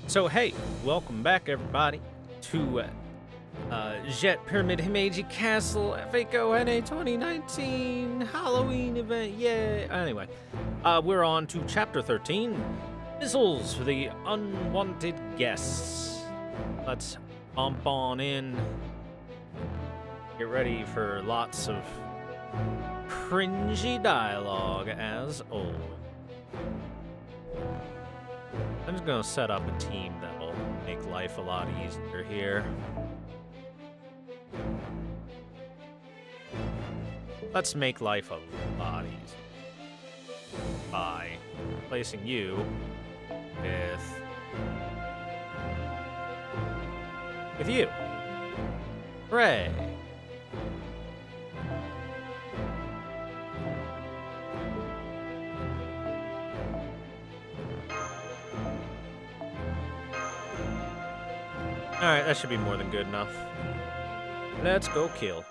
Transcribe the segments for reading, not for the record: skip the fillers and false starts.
So hey, welcome back everybody to Jet Pyramid Himeji Castle FGO NA 2019 Halloween event. Yay! Anyway, we're on to chapter 13, Missiles for the Unwanted Guests. Let's bump on in. Get ready for lots of cringy dialogue as always. I'm just gonna set up a team that'll make life a lot easier here. Let's make life a lot easier by placing you with you. Hooray! Alright, that should be more than good enough. Let's go kill.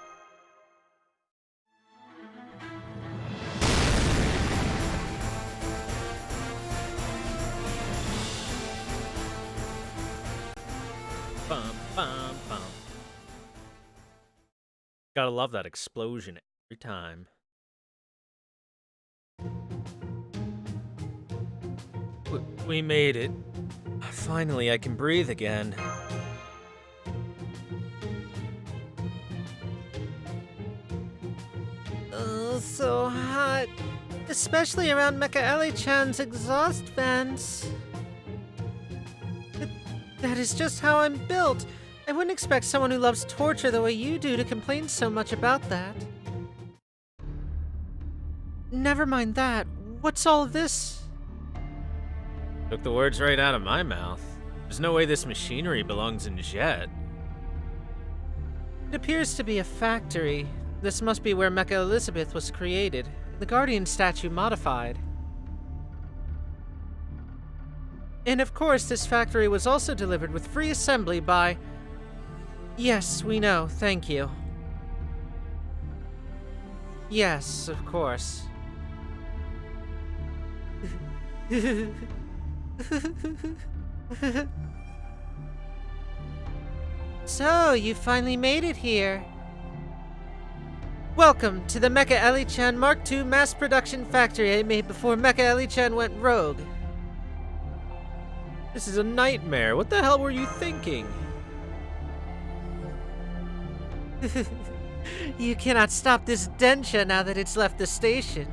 Bum, bum, bum. Gotta love that explosion every time. We made it. Finally, I can breathe again. Oh, so hot. Especially around Mecha Ellie-chan's exhaust vents. That is just how I'm built. I wouldn't expect someone who loves torture the way you do to complain so much about that. Never mind that. What's all of this? Took the words right out of my mouth. There's no way this machinery belongs in Jet. It appears to be a factory. This must be where Mecha Elizabeth was created. The Guardian statue modified. And of course, this factory was also delivered with free assembly by... Yes, we know, thank you. Yes, of course. So, you finally made it here. Welcome to the Mecha Ellie-chan Mark II mass production factory I made before Mecha Ellie-chan went rogue. This is a nightmare. What the hell were you thinking? You cannot stop this Densha now that it's left the station.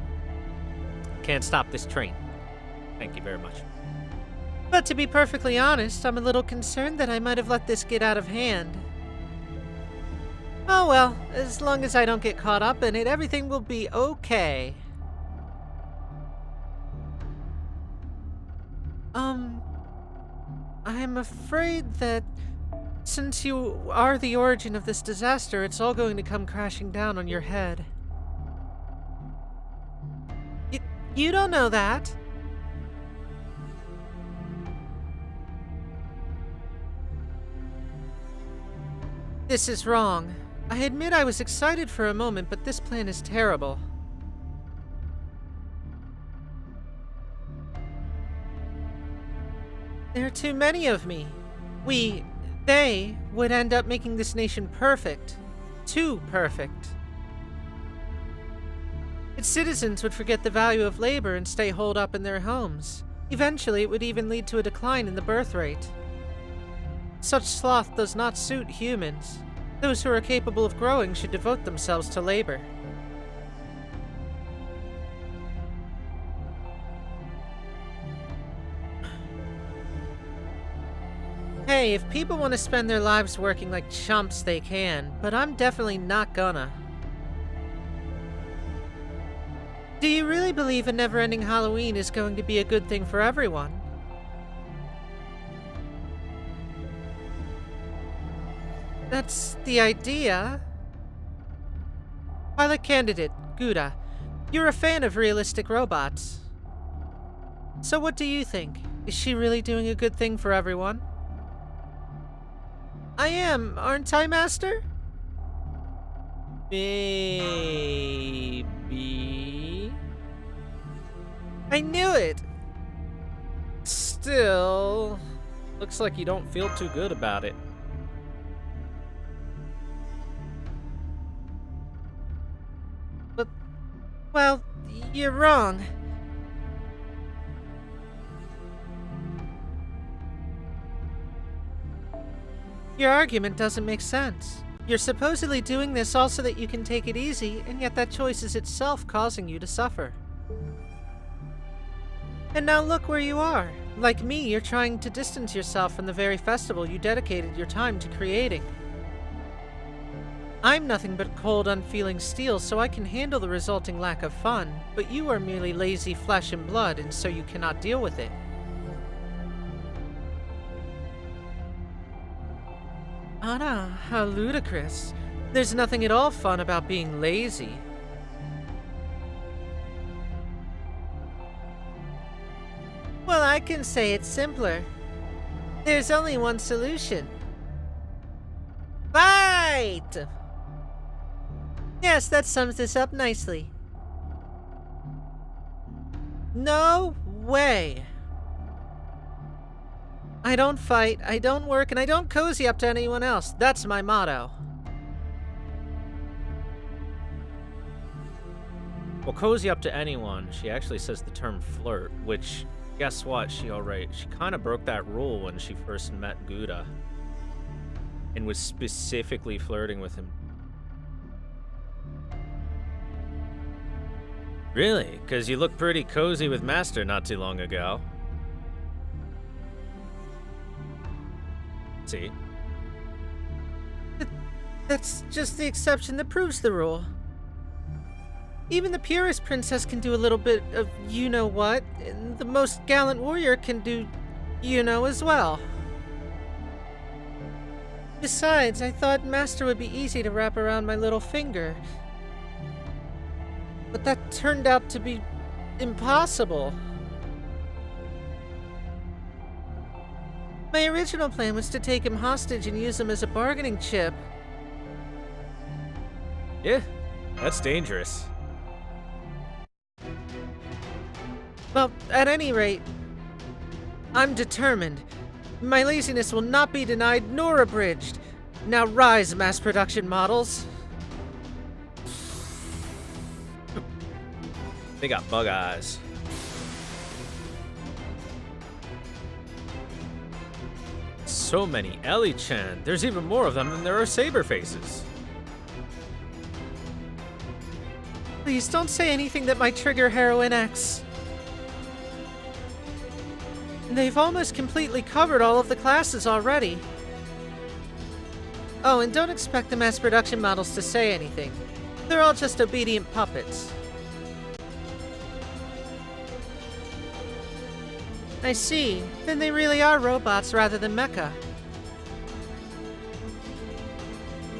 Can't stop this train. Thank you very much. But to be perfectly honest, I'm a little concerned that I might have let this get out of hand. Oh well, as long as I don't get caught up in it, everything will be okay. I'm afraid that since you are the origin of this disaster, it's all going to come crashing down on your head. You don't know that. This is wrong. I admit I was excited for a moment, but this plan is terrible. There are too many of me. They would end up making this nation perfect. Too perfect. Its citizens would forget the value of labor and stay holed up in their homes. Eventually, it would even lead to a decline in the birth rate. Such sloth does not suit humans. Those who are capable of growing should devote themselves to labor. Hey, if people want to spend their lives working like chumps, they can, but I'm definitely not gonna. Do you really believe a never-ending Halloween is going to be a good thing for everyone? That's the idea. Pilot candidate, Gouda, you're a fan of realistic robots. So what do you think? Is she really doing a good thing for everyone? I am, aren't I, Master? Baby. I knew it! Still... Looks like you don't feel too good about it. But, well, you're wrong. Your argument doesn't make sense. You're supposedly doing this all so that you can take it easy, and yet that choice is itself causing you to suffer. And now look where you are. Like me, you're trying to distance yourself from the very festival you dedicated your time to creating. I'm nothing but cold, unfeeling steel, so I can handle the resulting lack of fun, but you are merely lazy flesh and blood, and so you cannot deal with it. Anna, how ludicrous. There's nothing at all fun about being lazy. Well, I can say it simpler. There's only one solution. Fight! Yes, that sums this up nicely. No way. I don't fight, I don't work, and I don't cozy up to anyone else. That's my motto. Well, cozy up to anyone, she actually says the term flirt, which, guess what, she kind of broke that rule when she first met Gouda. And was specifically flirting with him. Really? Because you looked pretty cozy with Master not too long ago. See? That's just the exception that proves the rule. Even the purest princess can do a little bit of you-know-what, and the most gallant warrior can do you-know as well. Besides, I thought Master would be easy to wrap around my little finger. But that turned out to be impossible. My original plan was to take him hostage and use him as a bargaining chip. Yeah, that's dangerous. Well, at any rate, I'm determined. My laziness will not be denied nor abridged. Now rise, mass production models. They got bug eyes. So many Ellie-chan. There's even more of them than there are saber faces. Please don't say anything that might trigger Heroine X. They've almost completely covered all of the classes already. Oh, and don't expect the mass production models to say anything. They're all just obedient puppets. I see. Then they really are robots rather than mecha.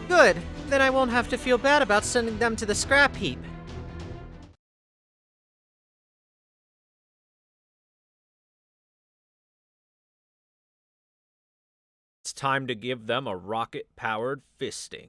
Good. Then I won't have to feel bad about sending them to the scrap heap. It's time to give them a rocket-powered fisting.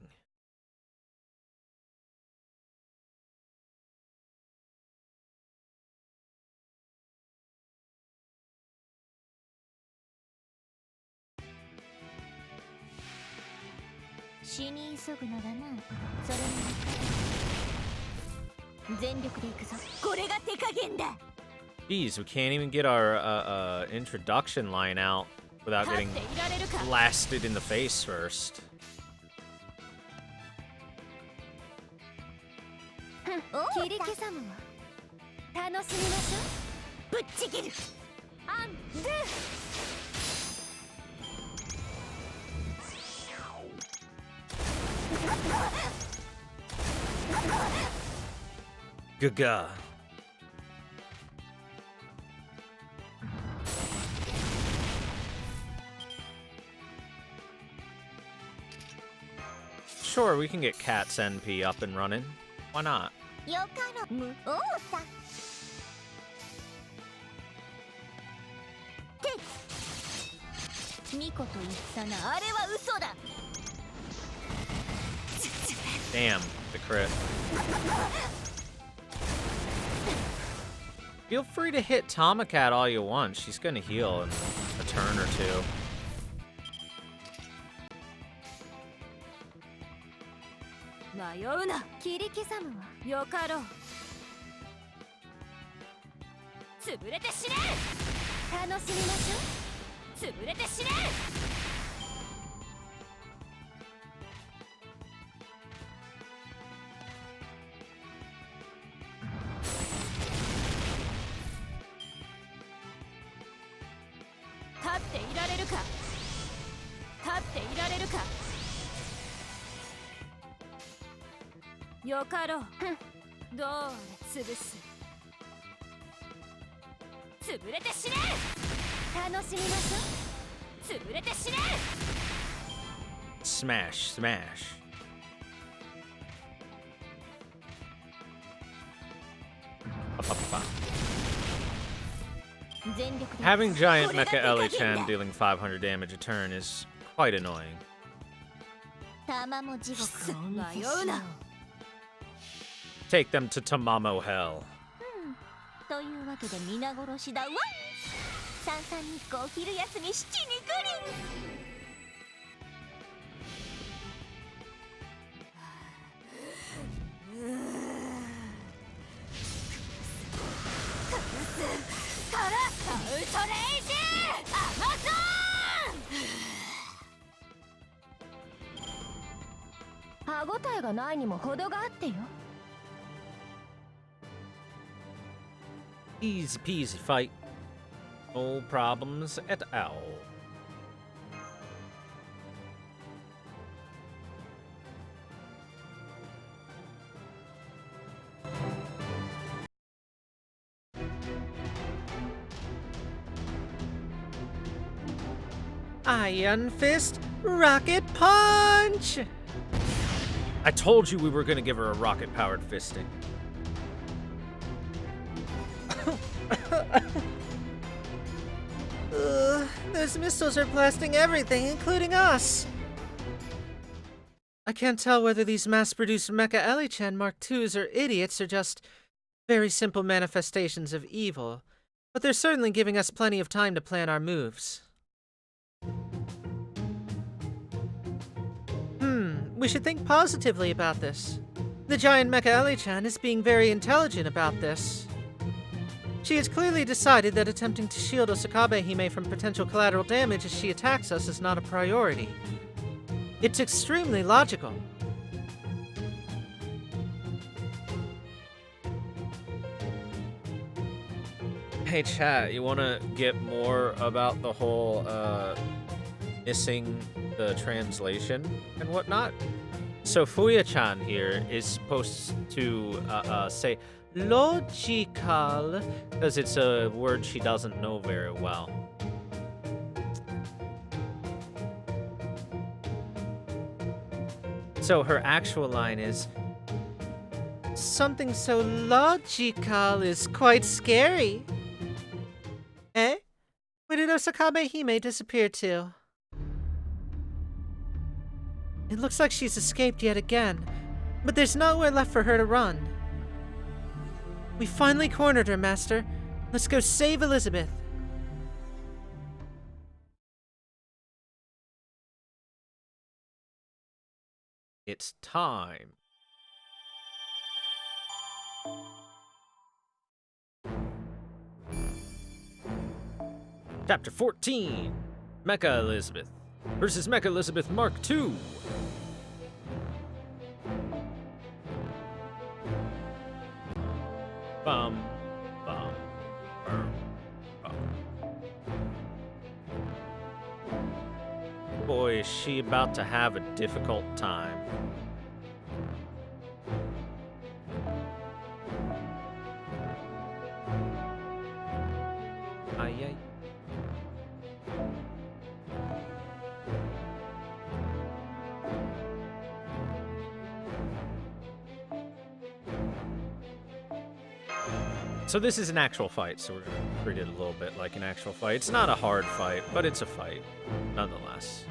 Geez, we can't even get our introduction line out without getting blasted in the face first. Gaga. Sure, we can get Cat's NP up and running. Why not? Damn, the crit. Feel free to hit Tomacat all you want. She's gonna heal in a turn or two. 迷うな。切り刻むわ。よかろう。潰れて死ね。楽しみましょう。潰れて死ね。立っていられるか。立っていられるか。よかろう。どうあれ潰す。潰れて死ね。楽しみましょう。潰れて死ね。Smash, smash. Having giant Mecha Ellie-chan dealing 500 damage a turn is quite annoying. Take them to Tamamo Hell. というわけで皆殺しだわ。三々日光昼休み七にグリン。からアウトレイジアマゾン。歯ごたえがないにも程があってよ。Easy peasy fight. No problems at all. Iron Fist, Rocket Punch! I told you we were gonna give her a rocket-powered fisting. Those missiles are blasting everything, including us! I can't tell whether these mass-produced Mecha Ellie-chan Mark IIs are idiots or just very simple manifestations of evil, but they're certainly giving us plenty of time to plan our moves. We should think positively about this. The giant Mecha Ellie-chan is being very intelligent about this. She has clearly decided that attempting to shield Osakabe Hime from potential collateral damage as she attacks us is not a priority. It's extremely logical. Hey chat, you wanna get more about the whole, missing the translation and whatnot? So Fuya-chan here is supposed to, say logical, because it's a word she doesn't know very well. So her actual line is, something so logical is quite scary. Eh? Where did Osakabe Hime disappear to? It looks like she's escaped yet again, but there's nowhere left for her to run. We finally cornered her, Master. Let's go save Elizabeth. it's time. Chapter 14, Mecha Elizabeth versus Mecha Elizabeth Mark II. Bum, bum, bum, bum. Boy, is she about to have a difficult time. Ay, ay. So this is an actual fight, so we're gonna treat it a little bit like an actual fight. It's not a hard fight, but it's a fight, nonetheless.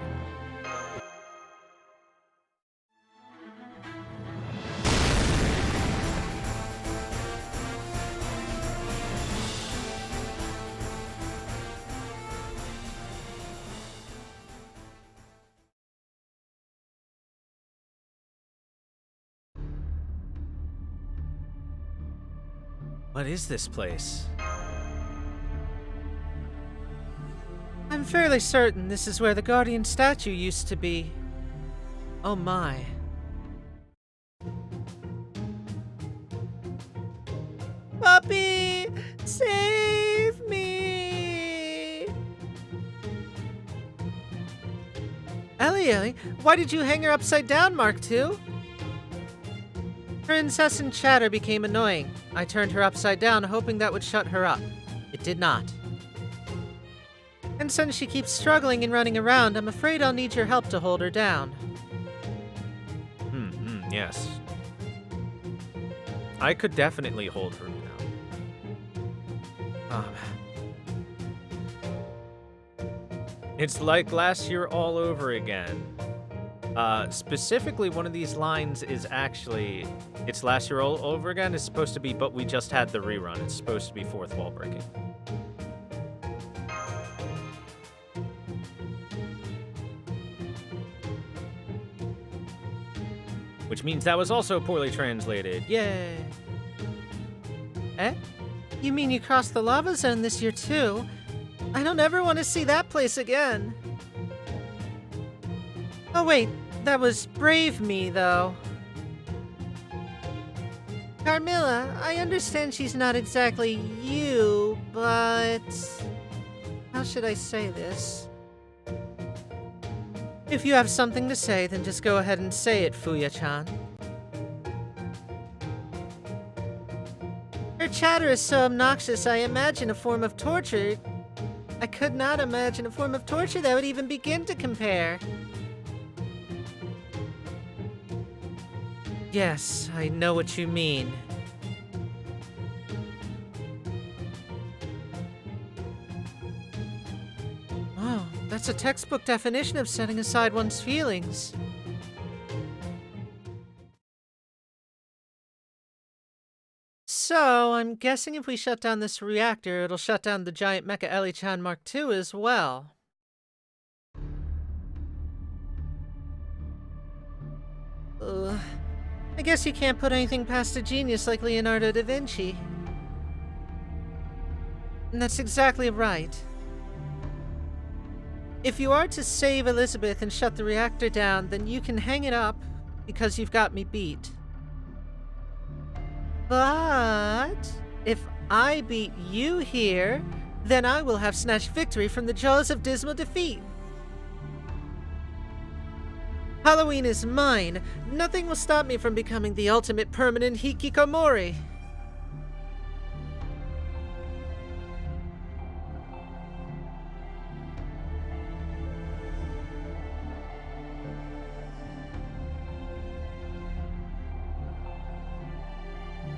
What is this place? I'm fairly certain this is where the Guardian statue used to be. Oh my. Puppy! Save me! Ellie, why did you hang her upside down, Mark II? Her incessant chatter became annoying. I turned her upside down, hoping that would shut her up. It did not. And since she keeps struggling and running around, I'm afraid I'll need your help to hold her down. Yes. I could definitely hold her down. It's like last year all over again. Specifically, one of these lines is actually, it's last year all over again. It's supposed to be, but we just had the rerun. It's supposed to be fourth wall breaking. Which means that was also poorly translated. Yay! Eh? You mean you crossed the lava zone this year too? I don't ever want to see that place again. Oh wait, that was brave me though. Carmilla, I understand she's not exactly you, but... how should I say this? If you have something to say, then just go ahead and say it, Fuya-chan. Her chatter is so obnoxious, I imagine a form of torture. I could not imagine a form of torture that would even begin to compare. Yes, I know what you mean. Wow, that's a textbook definition of setting aside one's feelings. So, I'm guessing if we shut down this reactor, it'll shut down the giant Mecha Ellie-chan Mark II as well. I guess you can't put anything past a genius like Leonardo da Vinci. And that's exactly right. If you are to save Elizabeth and shut the reactor down, then you can hang it up, because you've got me beat. But if I beat you here, then I will have snatched victory from the jaws of dismal defeat. Halloween is mine. Nothing will stop me from becoming the ultimate permanent hikikomori.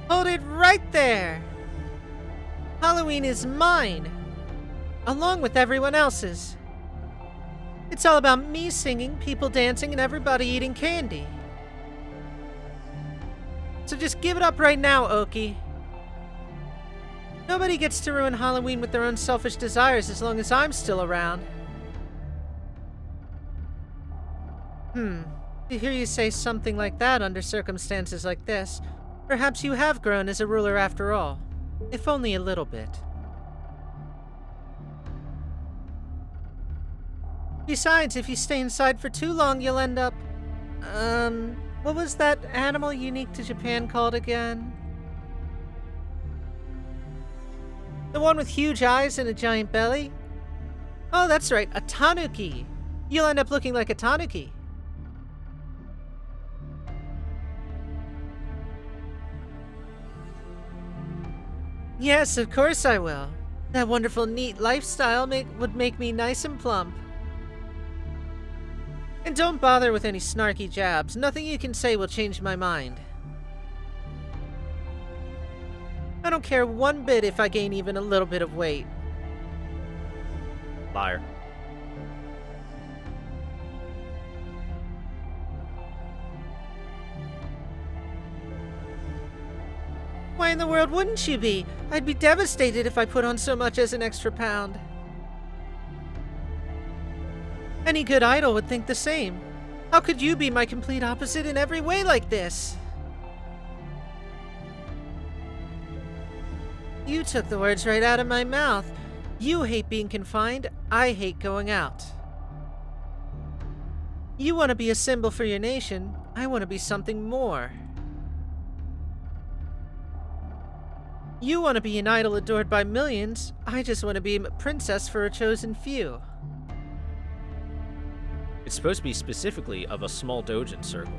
Hold it right there! Halloween is mine, along with everyone else's. It's all about me singing, people dancing, and everybody eating candy. So just give it up right now, Oki. Nobody gets to ruin Halloween with their own selfish desires as long as I'm still around. To hear you say something like that under circumstances like this, perhaps you have grown as a ruler after all, if only a little bit. Besides, if you stay inside for too long, you'll end up... what was that animal unique to Japan called again? The one with huge eyes and a giant belly? Oh, that's right, a tanuki. You'll end up looking like a tanuki. Yes, of course I will. That wonderful, neat lifestyle would make me nice and plump. And don't bother with any snarky jabs. Nothing you can say will change my mind. I don't care one bit if I gain even a little bit of weight. Liar. Why in the world wouldn't you be? I'd be devastated if I put on so much as an extra pound. Any good idol would think the same. How could you be my complete opposite in every way like this? You took the words right out of my mouth. You hate being confined, I hate going out. You want to be a symbol for your nation, I want to be something more. You want to be an idol adored by millions, I just want to be a princess for a chosen few. It's supposed to be specifically of a small Dojin circle.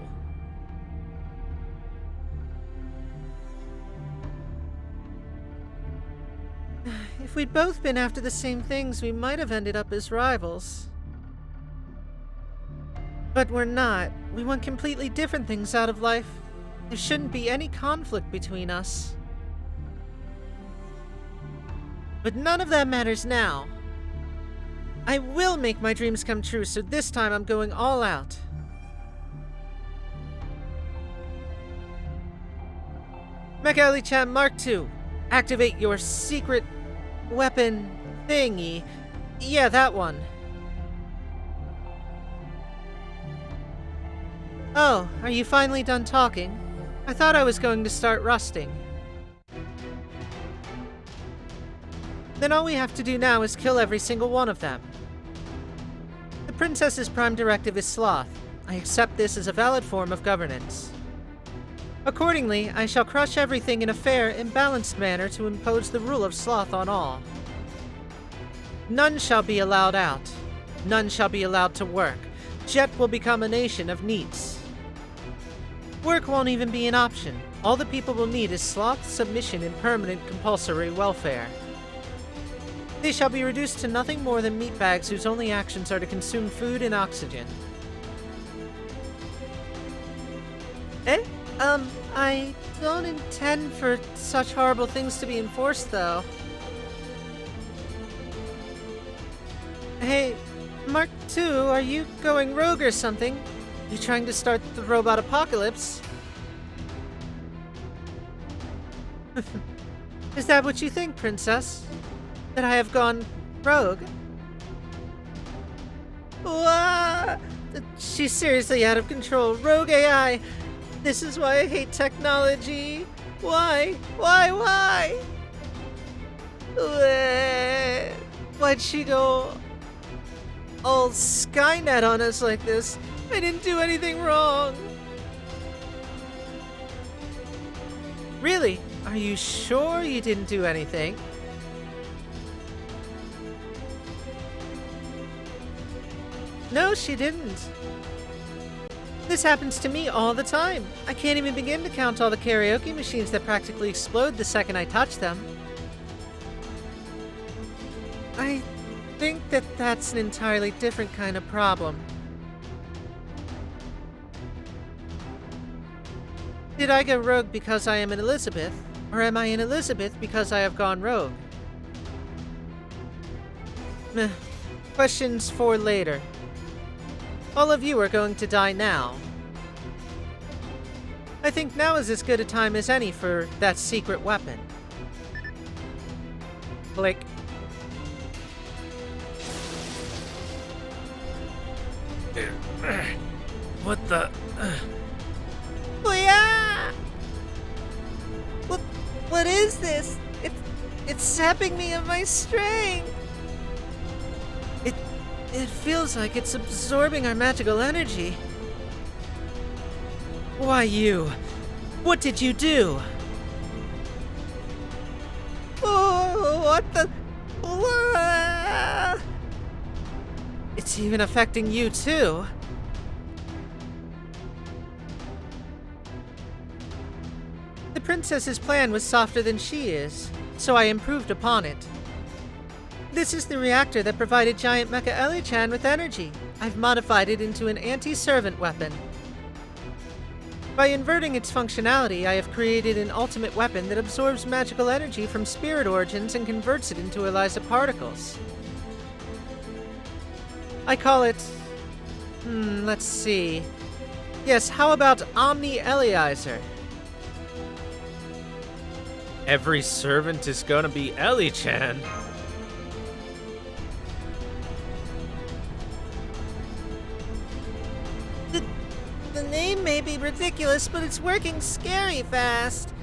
If we'd both been after the same things, we might have ended up as rivals. But we're not. We want completely different things out of life. There shouldn't be any conflict between us. But none of that matters now. I will make my dreams come true, so this time I'm going all out. Mecha Ellie-chan Mark II. Activate your secret weapon thingy. Yeah, that one. Oh, are you finally done talking? I thought I was going to start rusting. Then all we have to do now is kill every single one of them. The princess's prime directive is sloth. I accept this as a valid form of governance. Accordingly, I shall crush everything in a fair and balanced manner to impose the rule of sloth on all. None shall be allowed out. None shall be allowed to work. Jet will become a nation of neats. Work won't even be an option. All the people will need is sloth, submission, and permanent compulsory welfare. They shall be reduced to nothing more than meatbags whose only actions are to consume food and oxygen. I don't intend for such horrible things to be enforced, though. Hey, Mark II, are you going rogue or something? You trying to start the robot apocalypse? Is that what you think, Princess? That I have gone rogue? Wah! She's seriously out of control. Rogue AI! This is why I hate technology. Why? Why? Why'd she go all Skynet on us like this? I didn't do anything wrong. Really? Are you sure you didn't do anything? No, she didn't. This happens to me all the time. I can't even begin to count all the karaoke machines that practically explode the second I touch them. I think that that's an entirely different kind of problem. Did I go rogue because I am an Elizabeth, or am I an Elizabeth because I have gone rogue? Meh. Questions for later. All of you are going to die now. I think now is as good a time as any for that secret weapon. Click. What the? Oh yeah! What is this? It's sapping me of my strength. It feels like it's absorbing our magical energy. Why you? What did you do? Oh, what the? Wah! It's even affecting you too. The princess's plan was softer than she is, so I improved upon it. This is the reactor that provided giant Mecha Ellie-chan with energy. I've modified it into an anti-servant weapon. By inverting its functionality, I have created an ultimate weapon that absorbs magical energy from spirit origins and converts it into ELIZA particles. I call it... let's see... Yes, how about Omni-Elliezer? Every servant is gonna be Ellie-chan. The name may be ridiculous, but it's working scary fast.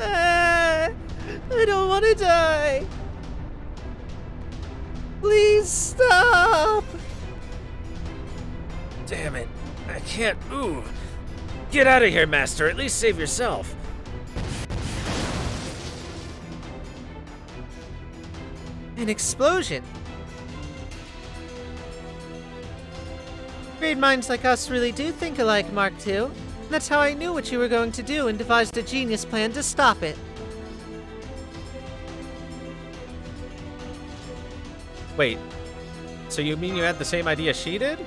I don't want to die. Please stop. Damn it. I can't move. Get out of here, Master. At least save yourself. An explosion. Great minds like us really do think alike, Mark II. That's how I knew what you were going to do and devised a genius plan to stop it. Wait. So you mean you had the same idea she did?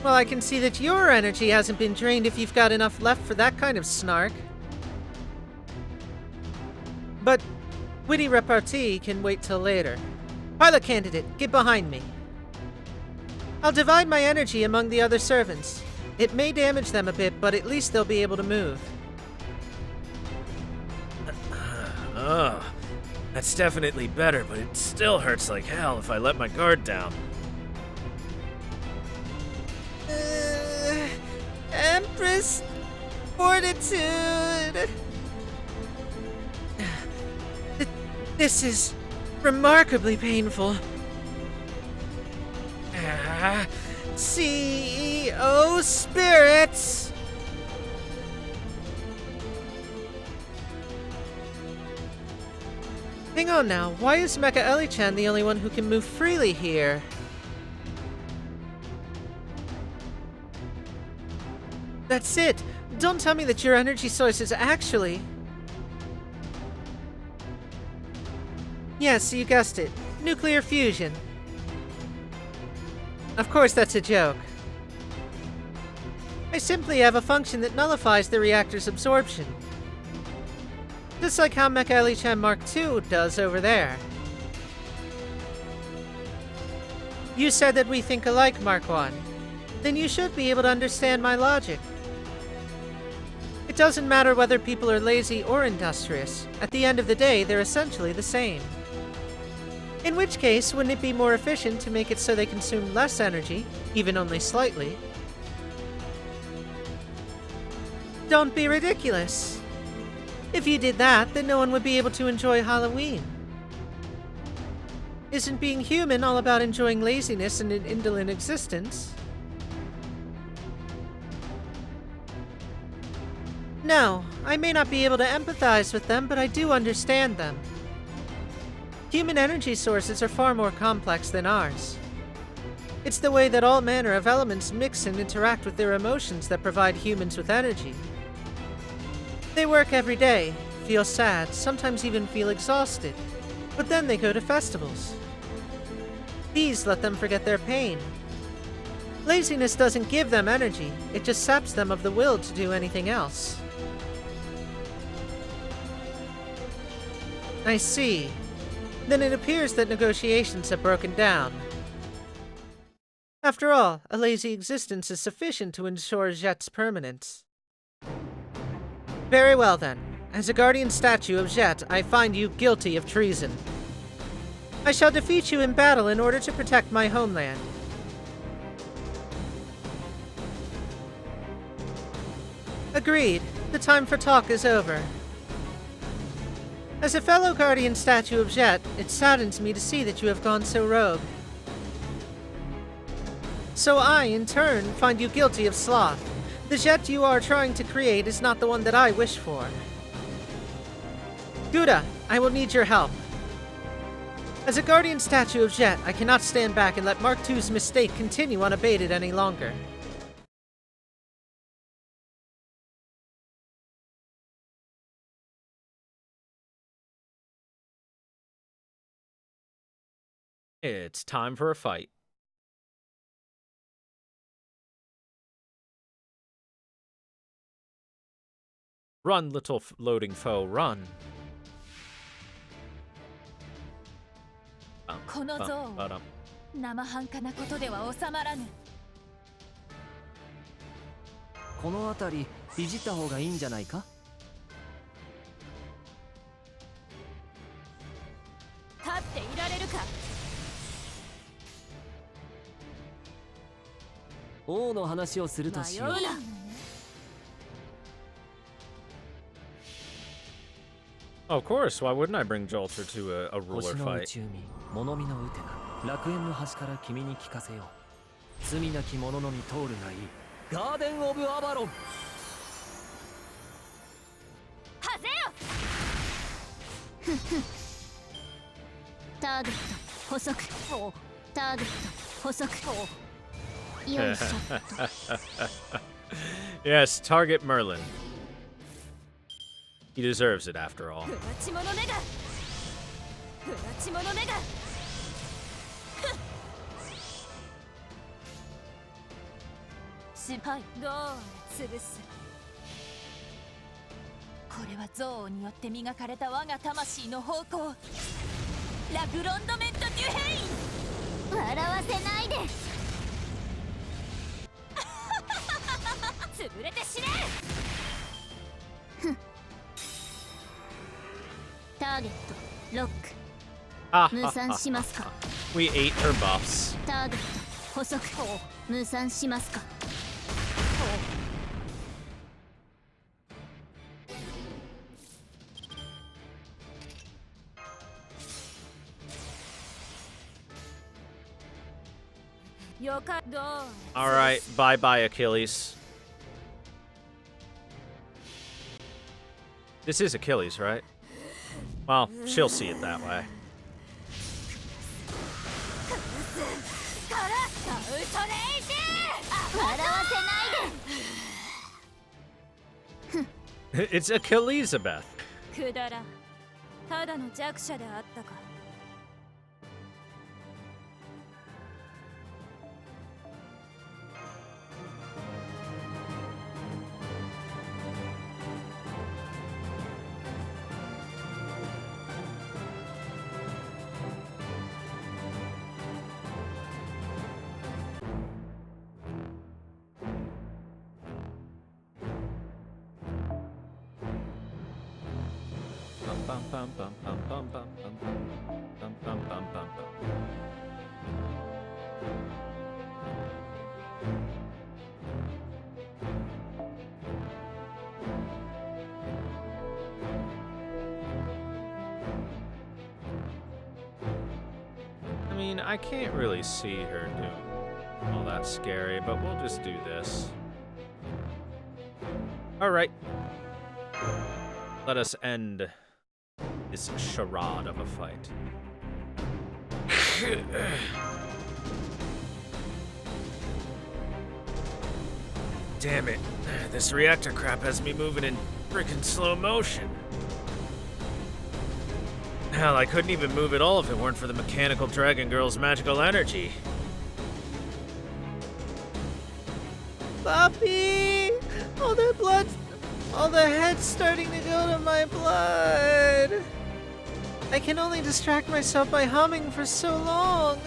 Well, I can see that your energy hasn't been drained if you've got enough left for that kind of snark. But witty repartee can wait till later. Pilot candidate, get behind me. I'll divide my energy among the other servants. It may damage them a bit, but at least they'll be able to move. Oh, that's definitely better, but it still hurts like hell if I let my guard down. Empress Fortitude! This is remarkably painful. CEO spirits! Hang on now, why is Mecha Ellie-chan the only one who can move freely here? That's it! Don't tell me that your energy source is actually... Yes, you guessed it. Nuclear fusion. Of course that's a joke. I simply have a function that nullifies the reactor's absorption. Just like how Mecha Ellie-chan Mark II does over there. You said that we think alike, Mark I. Then you should be able to understand my logic. It doesn't matter whether people are lazy or industrious. At the end of the day, they're essentially the same. In which case, wouldn't it be more efficient to make it so they consume less energy, even only slightly? Don't be ridiculous. If you did that, then no one would be able to enjoy Halloween. Isn't being human all about enjoying laziness and an indolent existence? No, I may not be able to empathize with them, but I do understand them. Human energy sources are far more complex than ours. It's the way that all manner of elements mix and interact with their emotions that provide humans with energy. They work every day, feel sad, sometimes even feel exhausted, but then they go to festivals. These let them forget their pain. Laziness doesn't give them energy, it just saps them of the will to do anything else. I see. Then it appears that negotiations have broken down. After all, a lazy existence is sufficient to ensure Jet's permanence. Very well then. As a guardian statue of Jet, I find you guilty of treason. I shall defeat you in battle in order to protect my homeland. Agreed. The time for talk is over. As a fellow guardian statue of Jet, it saddens me to see that you have gone so rogue. So I, in turn, find you guilty of sloth. The Jet you are trying to create is not the one that I wish for. Gouda, I will need your help. As a guardian statue of Jet, I cannot stand back and let Mark II's mistake continue unabated any longer. It's time for a fight. Run, little loading foe, run. この像を生半可なことでは収まらぬ。この辺りいじった方がいいんじゃないか。立っていられるか。王の話をするとしよう。 Of course, why wouldn't I bring Jolter to a ruler 星の fight? 内海、物見のウテナ、楽園の端から君に聞かせよう。罪なき者のみ通るがいい。ガーデン・オブ・アバロン。はぜよターゲット捕捉ターゲット捕捉よいしょ Yes, target Merlin. He deserves it after all. 不立ち者めが不立ち者めが失敗どう潰すこれは憎悪によって磨かれた我が魂の方向ラグロンドメント・デュヘイン笑わせないで潰れて死ねターゲットロック Ah, 無産しますか we ate her buffs. ターゲット捕捉無産しますか Alright, bye bye, Achilles. This is Achilles, right? Well, she'll see it that way. It's Achillesabeth. くだらんただの弱者であったか Bum, bum, bum, bum, bum, bum, bum, bum, bum, bum, bum, bum. I mean, I can't really see her do all that scary, but we'll just do this. Alright. Let us end this charade of a fight. Damn it. This reactor crap has me moving in freaking slow motion. Hell, I couldn't even move at all if it weren't for the mechanical dragon girl's magical energy. Puppy! All the blood, all the head's starting to go to my blood. I can only distract myself by humming for so long.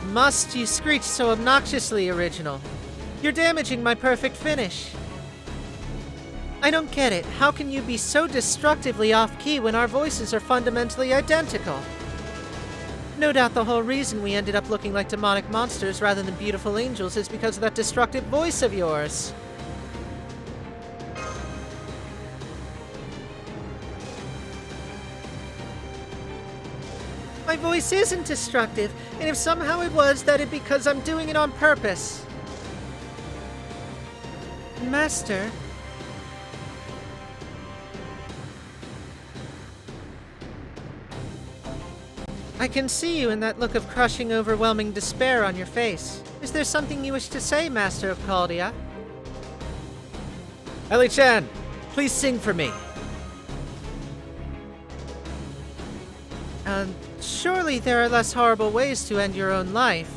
Must you screech so obnoxiously, Original? You're damaging my perfect finish. I don't get it. How can you be so destructively off-key when our voices are fundamentally identical? No doubt the whole reason we ended up looking like demonic monsters rather than beautiful angels is because of that destructive voice of yours. My voice isn't destructive, and if somehow it was, that'd be because I'm doing it on purpose. Master? I can see you in that look of crushing, overwhelming despair on your face. Is there something you wish to say, Master of Caldia? Ellie-chan, please sing for me. Surely there are less horrible ways to end your own life.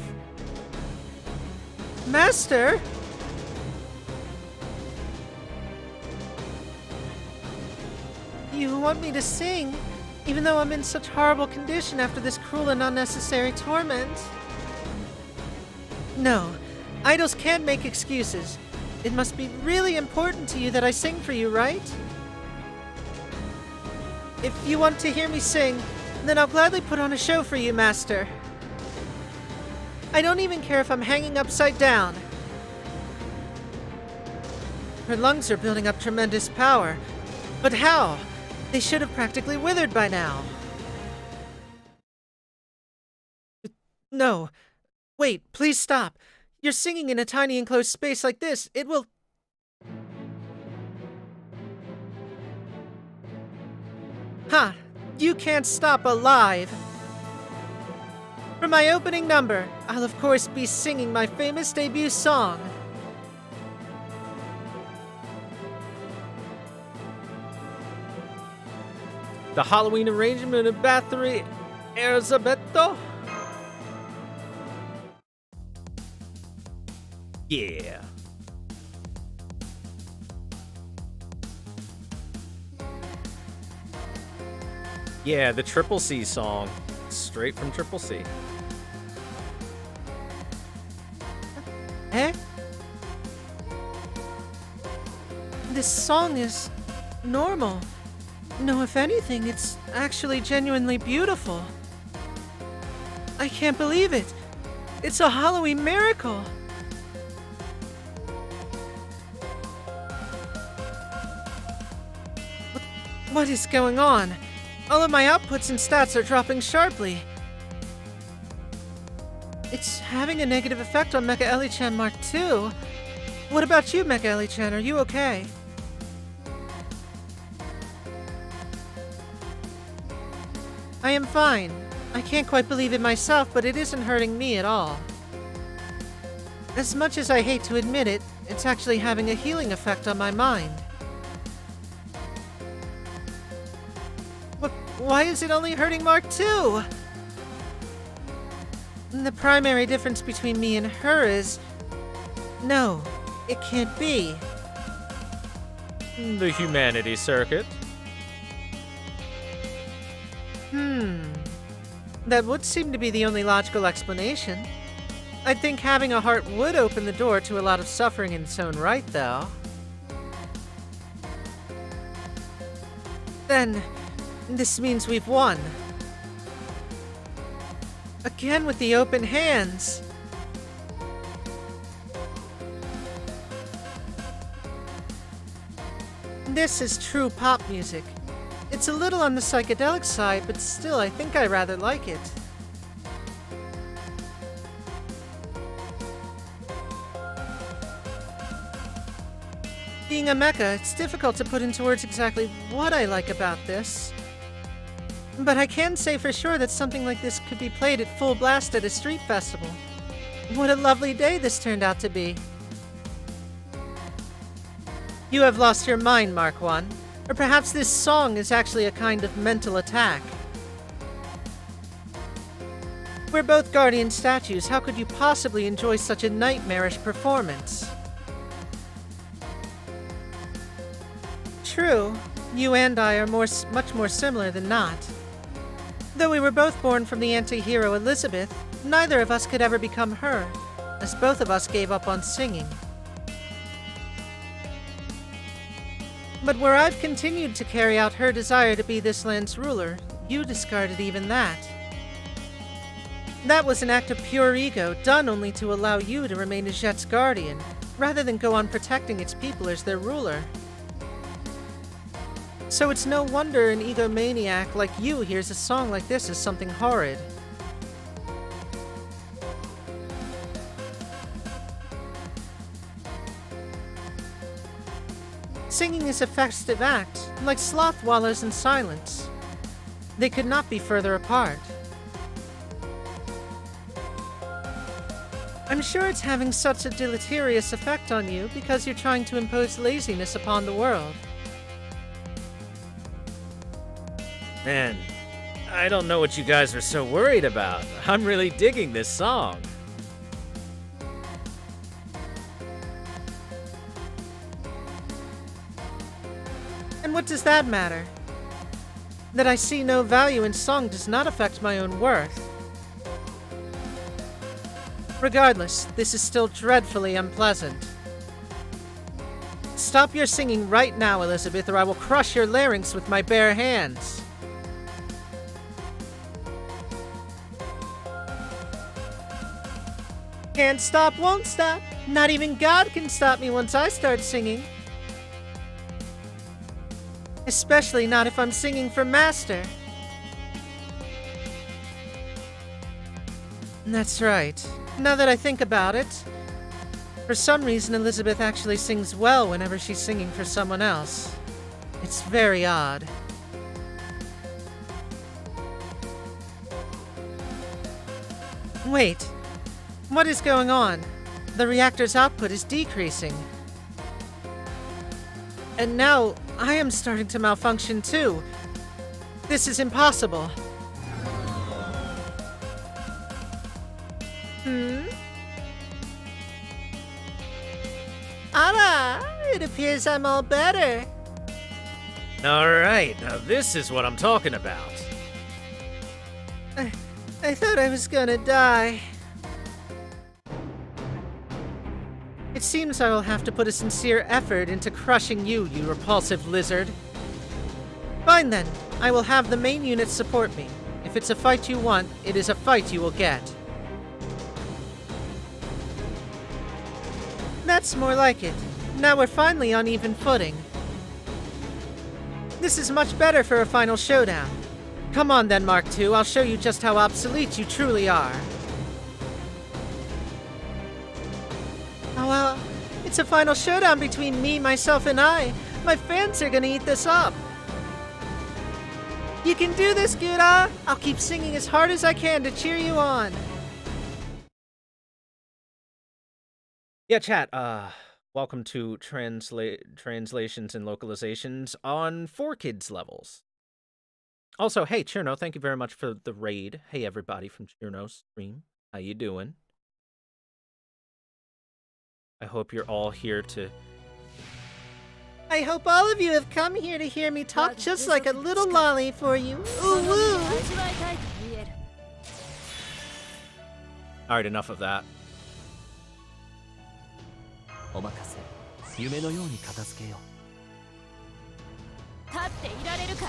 Master? You want me to sing, even though I'm in such horrible condition after this cruel and unnecessary torment? No, idols can't make excuses. It must be really important to you that I sing for you, right? If you want to hear me sing, then I'll gladly put on a show for you, Master. I don't even care if I'm hanging upside down. Her lungs are building up tremendous power. But how? They should have practically withered by now. No. Wait, please stop. You're singing in a tiny enclosed space like this. It will... Ha! You can't stop alive! For my opening number, I'll of course be singing my famous debut song. The Halloween arrangement of Bathory Erzabetto? Yeah. Yeah, the Triple C song. Straight from Triple C. Eh? This song is normal. No, if anything, it's actually genuinely beautiful. I can't believe it. It's a Halloween miracle. What is going on? All of my outputs and stats are dropping sharply. It's having a negative effect on Mecha Ellie-chan Mark II. What about you, Mecha Ellie-chan? Are you okay? I am fine. I can't quite believe it myself, but it isn't hurting me at all. As much as I hate to admit it, it's actually having a healing effect on my mind. Why is it only hurting Mark II? The primary difference between me and her is... No, it can't be. The Humanity Circuit. That would seem to be the only logical explanation. I'd think having a heart would open the door to a lot of suffering in its own right, though. Then, this means we've won. Again with the open hands. This is true pop music. It's a little on the psychedelic side, but still I think I rather like it. Being a mecha, it's difficult to put into words exactly what I like about this. But I can say for sure that something like this could be played at full blast at a street festival. What a lovely day this turned out to be. You have lost your mind, Mark 1. Or perhaps this song is actually a kind of mental attack. We're both guardian statues. How could you possibly enjoy such a nightmarish performance? True, you and I are much more similar than not. Though we were both born from the anti-hero Elizabeth, neither of us could ever become her, as both of us gave up on singing. But where I've continued to carry out her desire to be this land's ruler, you discarded even that. That was an act of pure ego, done only to allow you to remain Ajet's guardian, rather than go on protecting its people as their ruler. So it's no wonder an egomaniac like you hears a song like this as something horrid. Singing is a festive act, like sloth wallows in silence. They could not be further apart. I'm sure it's having such a deleterious effect on you because you're trying to impose laziness upon the world. Man, I don't know what you guys are so worried about. I'm really digging this song. And what does that matter? That I see no value in song does not affect my own worth. Regardless, this is still dreadfully unpleasant. Stop your singing right now, Elizabeth, or I will crush your larynx with my bare hands. Can't stop, won't stop. Not even God can stop me once I start singing. Especially not if I'm singing for Master. That's right. Now that I think about it, for some reason Elizabeth actually sings well whenever she's singing for someone else. It's very odd. Wait. What is going on? The reactor's output is decreasing. And now, I am starting to malfunction too. This is impossible. Anna, it appears I'm all better. Alright, now this is what I'm talking about. I thought I was gonna die. It seems I will have to put a sincere effort into crushing you, you repulsive lizard. Fine then, I will have the main unit support me. If it's a fight you want, it is a fight you will get. That's more like it. Now we're finally on even footing. This is much better for a final showdown. Come on then, Mark II, I'll show you just how obsolete you truly are. Oh well, it's a final showdown between me, myself, and I. My fans are gonna eat this up. You can do this, Gura! I'll keep singing as hard as I can to cheer you on. Yeah, chat, welcome to translations and localizations on 4Kids levels. Also, hey, Cherno, thank you very much for the raid. Hey, everybody from Cherno's stream. How you doing? I hope you're all here to... I hope all of you have come here to hear me talk just like a little lolly for you. Ooh woo! Alright, enough of that. お任せ。夢のように片付けよう。立っていられるか。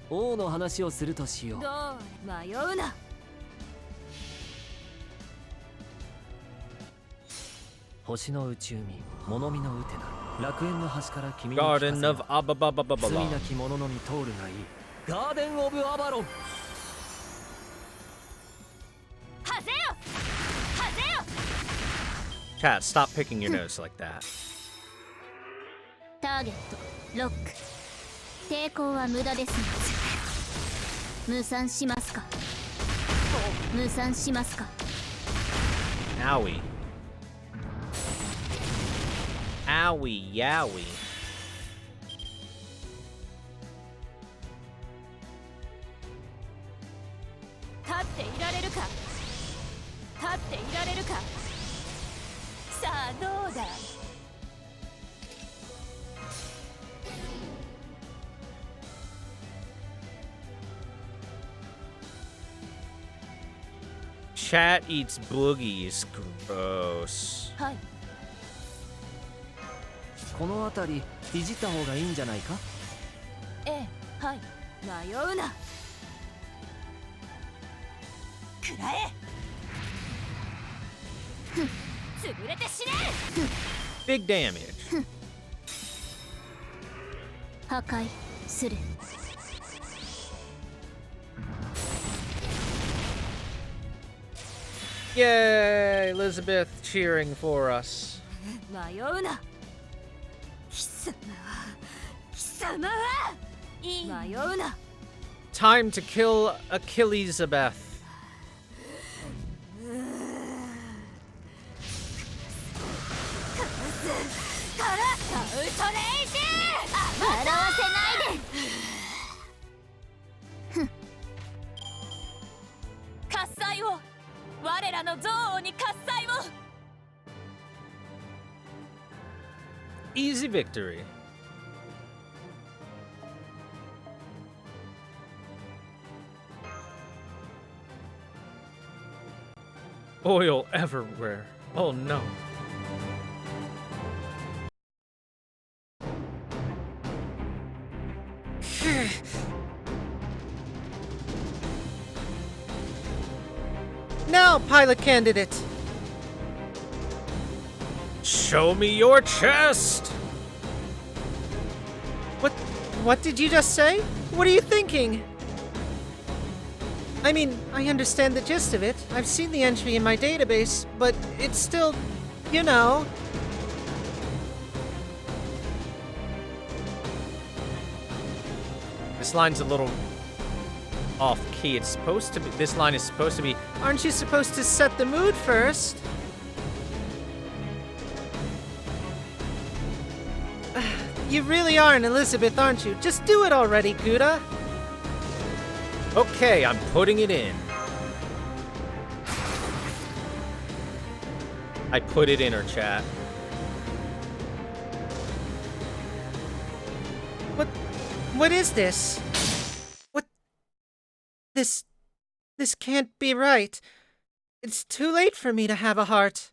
王の話をするとしよう。どう迷うな。星の内海、物見のウテナ、楽園の端から君に聞かせよう。 Garden of Abababababala. 罪なき者のみ通るがいい。ガーデンオブアバロン。はぜよ。はぜよ。 Chat, stop picking your nose like that. ターゲットロック。抵抗は無駄です。無賛しますか。無賛しますか。 Owie. Owie, yowie. 立っていられるか。立っていられるか。さあどうだ。 Chat eats boogies. Gross. はい。この辺りいじった方がいいんじゃないか。ええ、はい。迷うな。くらえ。潰れて死ね。 Big damage. 破壊する。 Yay, Elizabeth cheering for us. 迷うな。貴様はいい。迷うな。 Time to kill Achillesabeth. からアウトレイジー。笑わせないで。喝采を。我らの憎悪に喝采を。 Easy victory. Oil everywhere. Oh no. Now, pilot candidate. Show me your chest! What did you just say? What are you thinking? I mean, I understand the gist of it. I've seen the entry in my database, but it's still, you know. This line's a little off key. It's supposed to be. This line is supposed to be. Aren't you supposed to set the mood first? You really are an Elizabeth, aren't you? Just do it already, Gouda. Okay, I'm putting it in. I put it in her chat. What is this? What? This can't be right. It's too late for me to have a heart.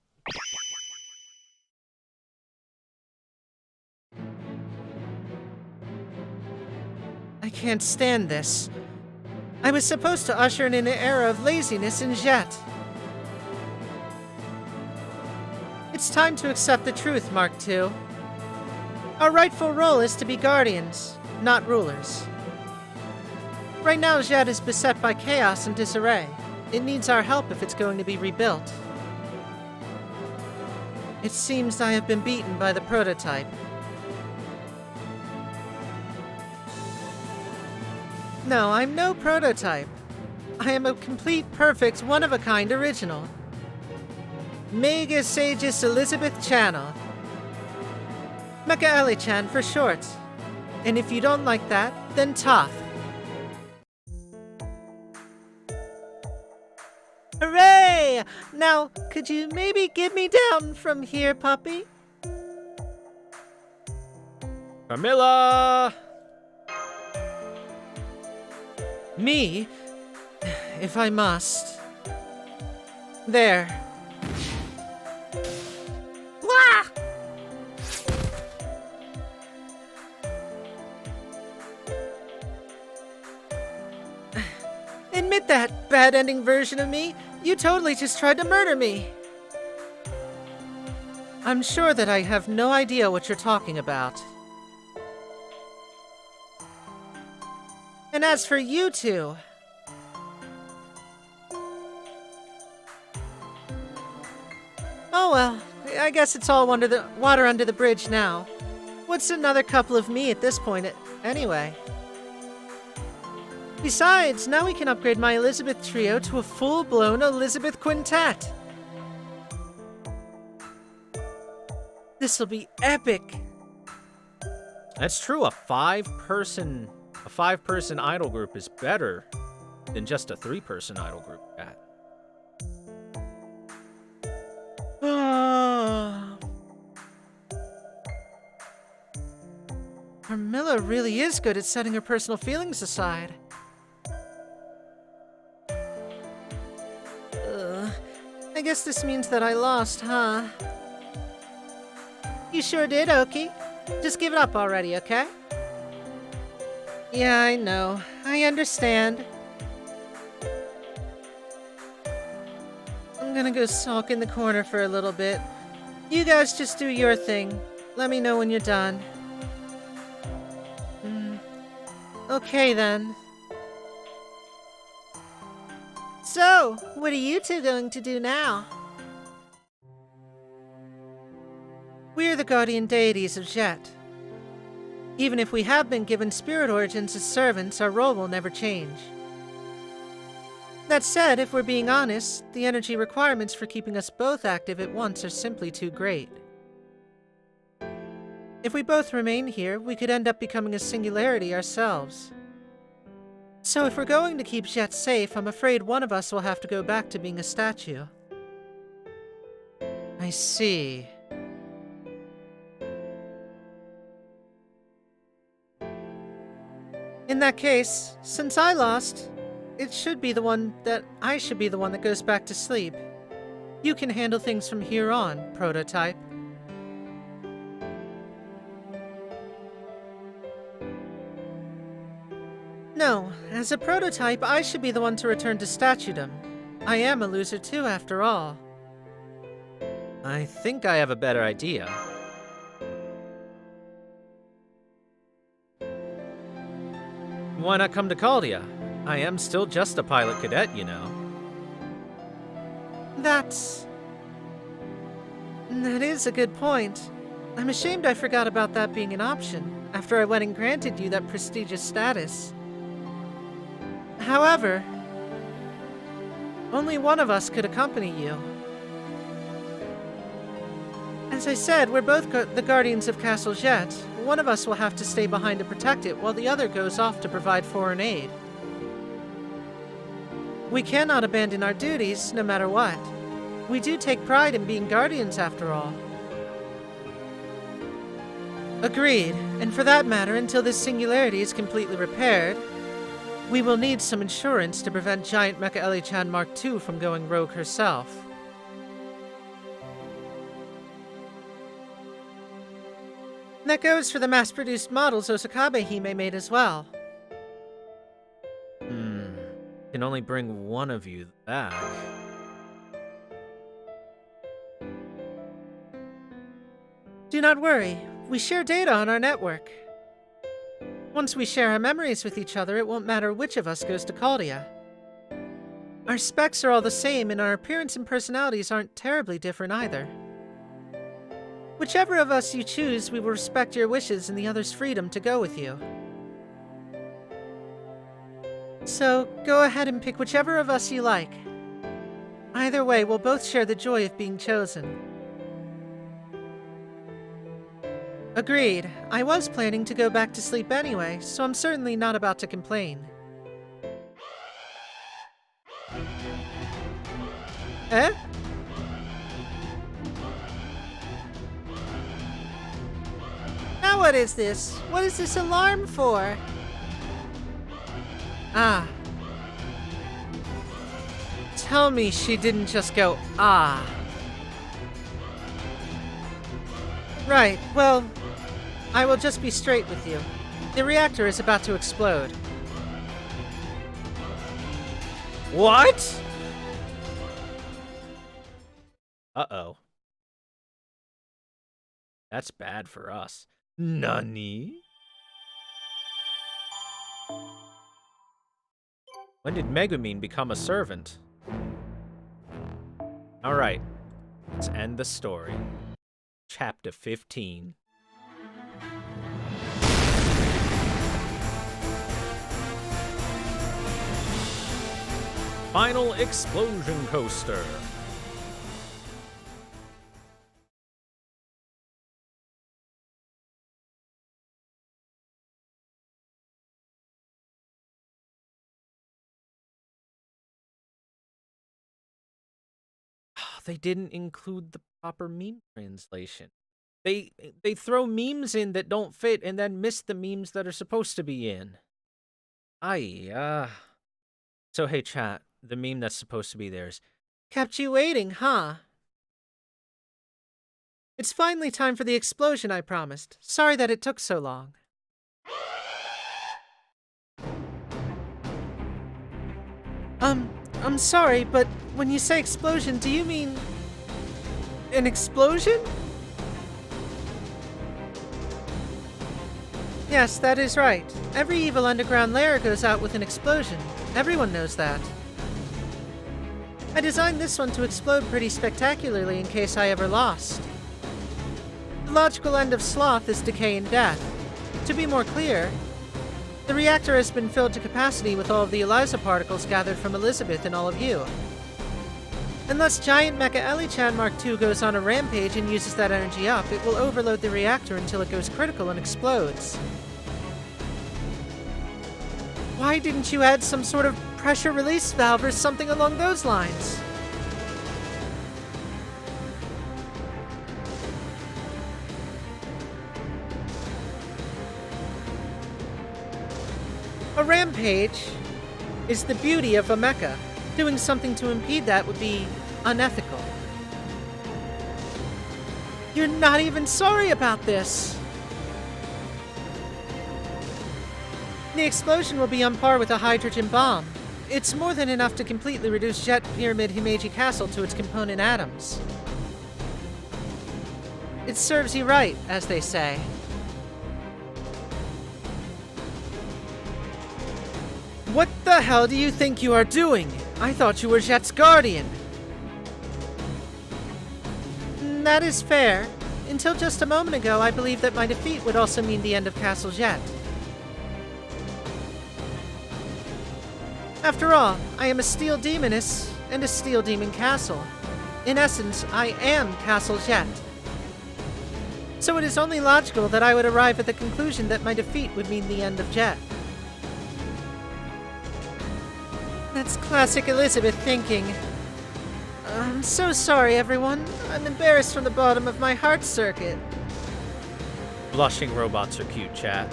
I can't stand this. I was supposed to usher in an era of laziness in Jet. It's time to accept the truth, Mark II. Our rightful role is to be guardians, not rulers. Right now, Jet is beset by chaos and disarray. It needs our help if it's going to be rebuilt. It seems I have been beaten by the prototype. No, I'm no prototype. I am a complete, perfect, one-of-a-kind original. Mega Sages Elizabeth Channel. Mecha Ellie-chan for short. And if you don't like that, then tough. Hooray! Now, could you maybe get me down from here, puppy? Camilla! Me? If I must. There. Wah! Admit that, bad-ending version of me. You totally just tried to murder me. I'm sure that I have no idea what you're talking about. And as for you two... Oh well, I guess it's all water under the bridge now. What's another couple of me at this point anyway? Besides, now we can upgrade my Elizabeth trio to a full-blown Elizabeth quintet. This'll be epic. That's true. A five-person idol group is better than just a three-person idol group. Carmilla really is good at setting her personal feelings aside. I guess this means that I lost, huh? You sure did, Oki. Just give it up already, okay? Yeah, I know. I understand. I'm gonna go sulk in the corner for a little bit. You guys just do your thing. Let me know when you're done. Okay then. So, what are you two going to do now? We're the guardian deities of Jet. Even if we have been given spirit origins as servants, our role will never change. That said, if we're being honest, the energy requirements for keeping us both active at once are simply too great. If we both remain here, we could end up becoming a singularity ourselves. So if we're going to keep Jet safe, I'm afraid one of us will have to go back to being a statue. I see. In that case, since I lost, I should be the one that goes back to sleep. You can handle things from here on, prototype. No, as a prototype, I should be the one to return to statudom. I am a loser too, after all. I think I have a better idea. Why not come to Caldia? I am still just a pilot cadet, you know. That is a good point. I'm ashamed I forgot about that being an option, after I went and granted you that prestigious status. However, only one of us could accompany you. As I said, we're both the guardians of Castle Csejte. One of us will have to stay behind to protect it, while the other goes off to provide foreign aid. We cannot abandon our duties, no matter what. We do take pride in being guardians, after all. Agreed, and for that matter, until this singularity is completely repaired, we will need some insurance to prevent Giant Mecha Ellie-chan Mark II from going rogue herself. That goes for the mass-produced models Osakabe Hime made as well. Can only bring one of you back. Do not worry, we share data on our network. Once we share our memories with each other, it won't matter which of us goes to Caldia. Our specs are all the same, and our appearance and personalities aren't terribly different either. Whichever of us you choose, we will respect your wishes and the other's freedom to go with you. So, go ahead and pick whichever of us you like. Either way, we'll both share the joy of being chosen. Agreed. I was planning to go back to sleep anyway, so I'm certainly not about to complain. Eh? Now what is this? What is this alarm for? Ah. Tell me she didn't just go, ah. Right, well, I will just be straight with you. The reactor is about to explode. What? Uh-oh. That's bad for us. Nani? When did Megumin become a servant? Alright, let's end the story. Chapter 15. Final explosion coaster. They didn't include the proper meme translation. They throw memes in that don't fit and then miss the memes that are supposed to be in. So hey chat, the meme that's supposed to be there is, Kept you waiting, huh? It's finally time for the explosion I promised. Sorry that it took so long. I'm sorry, but when you say explosion, do you mean an explosion? Yes, that is right. Every evil underground lair goes out with an explosion. Everyone knows that. I designed this one to explode pretty spectacularly in case I ever lost. The logical end of sloth is decay and death. To be more clear, the reactor has been filled to capacity with all of the ELISA particles gathered from Elizabeth and all of you. Unless Giant Mecha Ellie-chan Mark II goes on a rampage and uses that energy up, it will overload the reactor until it goes critical and explodes. Why didn't you add some sort of pressure release valve or something along those lines? A rampage is the beauty of a mecha. Doing something to impede that would be unethical. You're not even sorry about this! The explosion will be on par with a hydrogen bomb. It's more than enough to completely reduce Jet Pyramid Himeji Castle to its component atoms. It serves you right, as they say. What the hell do you think you are doing? I thought you were Jet's guardian. That is fair. Until just a moment ago, I believed that my defeat would also mean the end of Castle Jet. After all, I am a Steel Demoness and a Steel Demon Castle. In essence, I am Castle Jet. So it is only logical that I would arrive at the conclusion that my defeat would mean the end of Jet. That's classic Elizabeth thinking. I'm so sorry, everyone. I'm embarrassed from the bottom of my heart circuit. Blushing robots are cute, chat.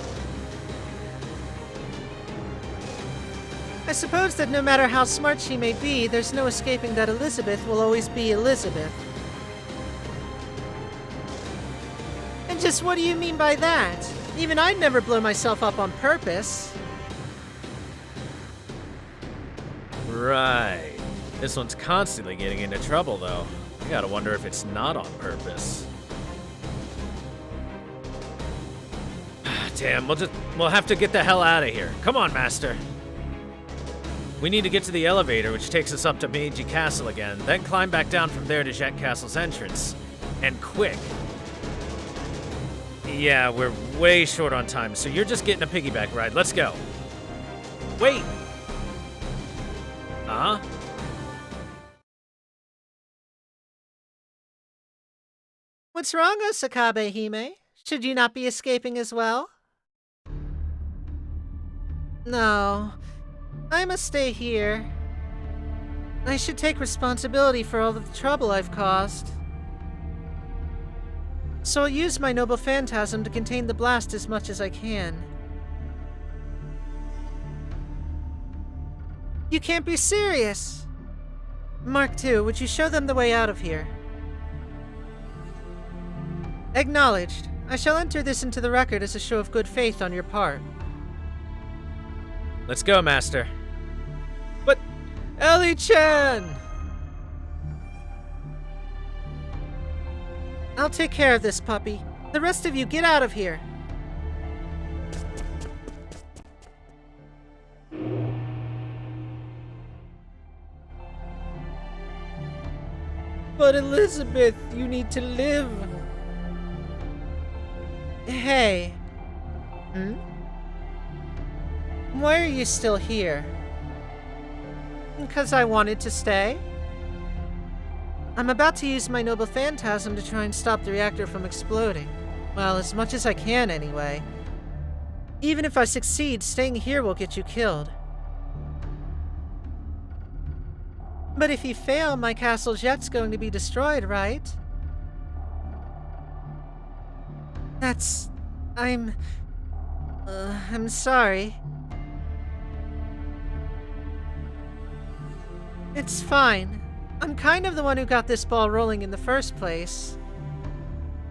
I suppose that no matter how smart she may be, there's no escaping that Elizabeth will always be Elizabeth. And just what do you mean by that? Even I'd never blow myself up on purpose. Right. This one's constantly getting into trouble, though. I gotta wonder if it's not on purpose. Damn, we'll have to get the hell out of here. Come on, Master. We need to get to the elevator, which takes us up to Meiji Castle again, then climb back down from there to Jet Castle's entrance. And quick. Yeah, we're way short on time, so you're just getting a piggyback ride. Let's go. Wait! Uh-huh. What's wrong, Osakabe Hime? Should you not be escaping as well? No. I must stay here. I should take responsibility for all the trouble I've caused. So I'll use my noble phantasm to contain the blast as much as I can. You can't be serious! Mark II, would you show them the way out of here? Acknowledged. I shall enter this into the record as a show of good faith on your part. Let's go, Master. But, Ellie-chan! I'll take care of this, puppy. The rest of you, get out of here. But Elizabeth, you need to live. Hey. Why are you still here? Because I wanted to stay. I'm about to use my noble phantasm to try and stop the reactor from exploding. Well, as much as I can anyway. Even if I succeed, staying here will get you killed. But if you fail, my Castle Jet's going to be destroyed, right? I'm sorry. It's fine. I'm kind of the one who got this ball rolling in the first place.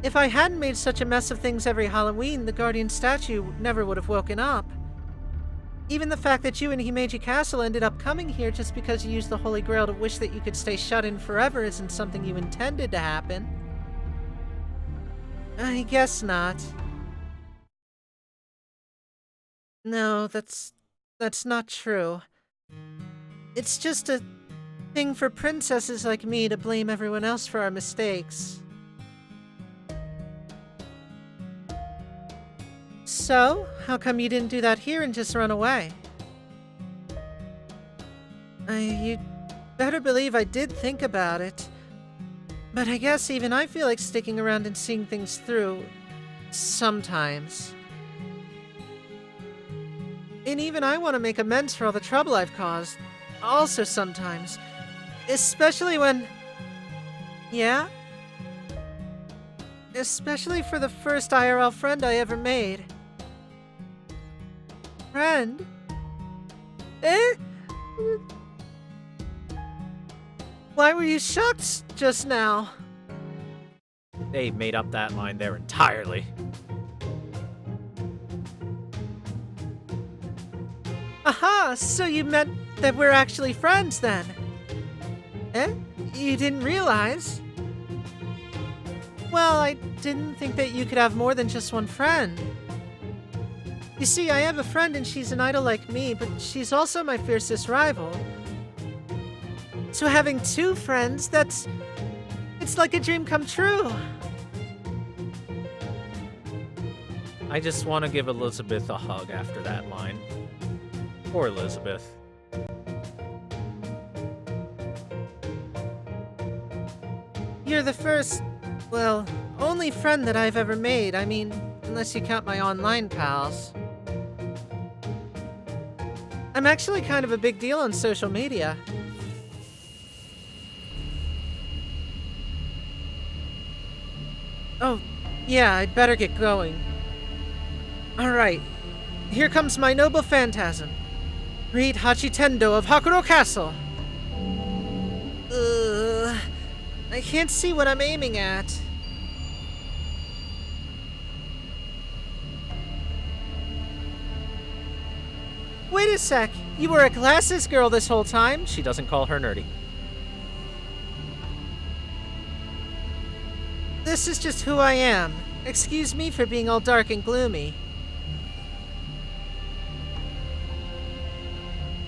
If I hadn't made such a mess of things every Halloween, the Guardian statue never would have woken up. Even the fact that you and Himeji Castle ended up coming here just because you used the Holy Grail to wish that you could stay shut in forever isn't something you intended to happen. I guess not. No, that's not true. It's just a thing for princesses like me to blame everyone else for our mistakes. So, how come you didn't do that here and just run away? You'd better believe I did think about it. But I guess even I feel like sticking around and seeing things through. Sometimes. And even I want to make amends for all the trouble I've caused. Also sometimes. Especially when... Yeah? Especially for the first IRL friend I ever made. Friend? Eh? Why were you shocked just now? They made up that line there entirely. Aha! So you meant that we're actually friends then? Eh? You didn't realize? Well, I didn't think that you could have more than just one friend. You see, I have a friend and she's an idol like me, but she's also my fiercest rival. So having two friends, it's like a dream come true. I just want to give Elizabeth a hug after that line. Poor Elizabeth. You're the first, well, only friend that I've ever made. I mean, unless you count my online pals. I'm actually kind of a big deal on social media. Oh, yeah, I'd better get going. Alright, here comes my noble phantasm. Read Hachitendo of Hakuro Castle. I can't see what I'm aiming at. Wait a sec, you were a glasses girl this whole time? She doesn't call her nerdy. This is just who I am. Excuse me for being all dark and gloomy.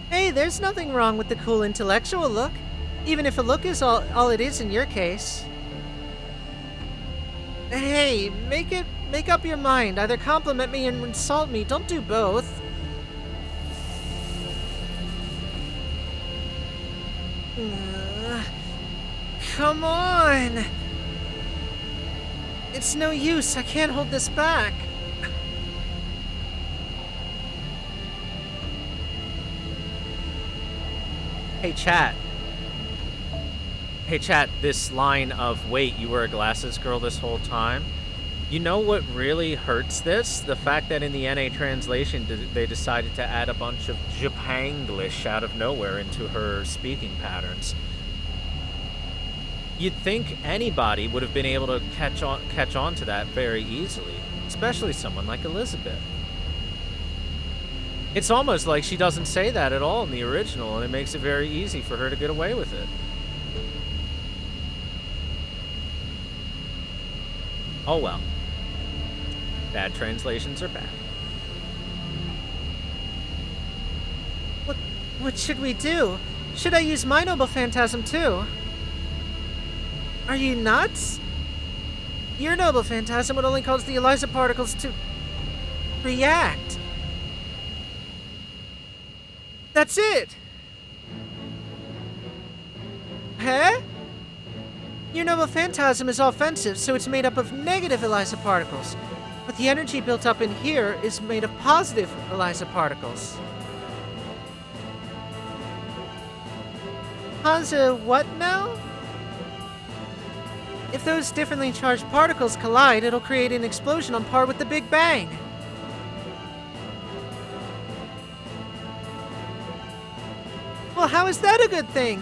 Hey, there's nothing wrong with the cool intellectual look. Even if a look is all it is in your case. Hey, make up your mind. Either compliment me or insult me. Don't do both. Come on! It's no use. I can't hold this back. Hey, chat. Hey, chat, this line of, wait, you were a glasses girl this whole time? You know what really hurts this? The fact that in the NA translation, they decided to add a bunch of Japanglish out of nowhere into her speaking patterns. You'd think anybody would have been able to catch on to that very easily, especially someone like Elizabeth. It's almost like she doesn't say that at all in the original, and it makes it very easy for her to get away with it. Oh well. Bad translations are bad. What should we do? Should I use my noble phantasm too? Are you nuts? Your noble phantasm would only cause the Eliza particles to react. That's it! Huh? Your noble phantasm is offensive, so it's made up of negative Eliza particles. But the energy built up in here is made of positive Eliza particles. Hansa, what now? If those differently charged particles collide, it'll create an explosion on par with the Big Bang. Well, how is that a good thing?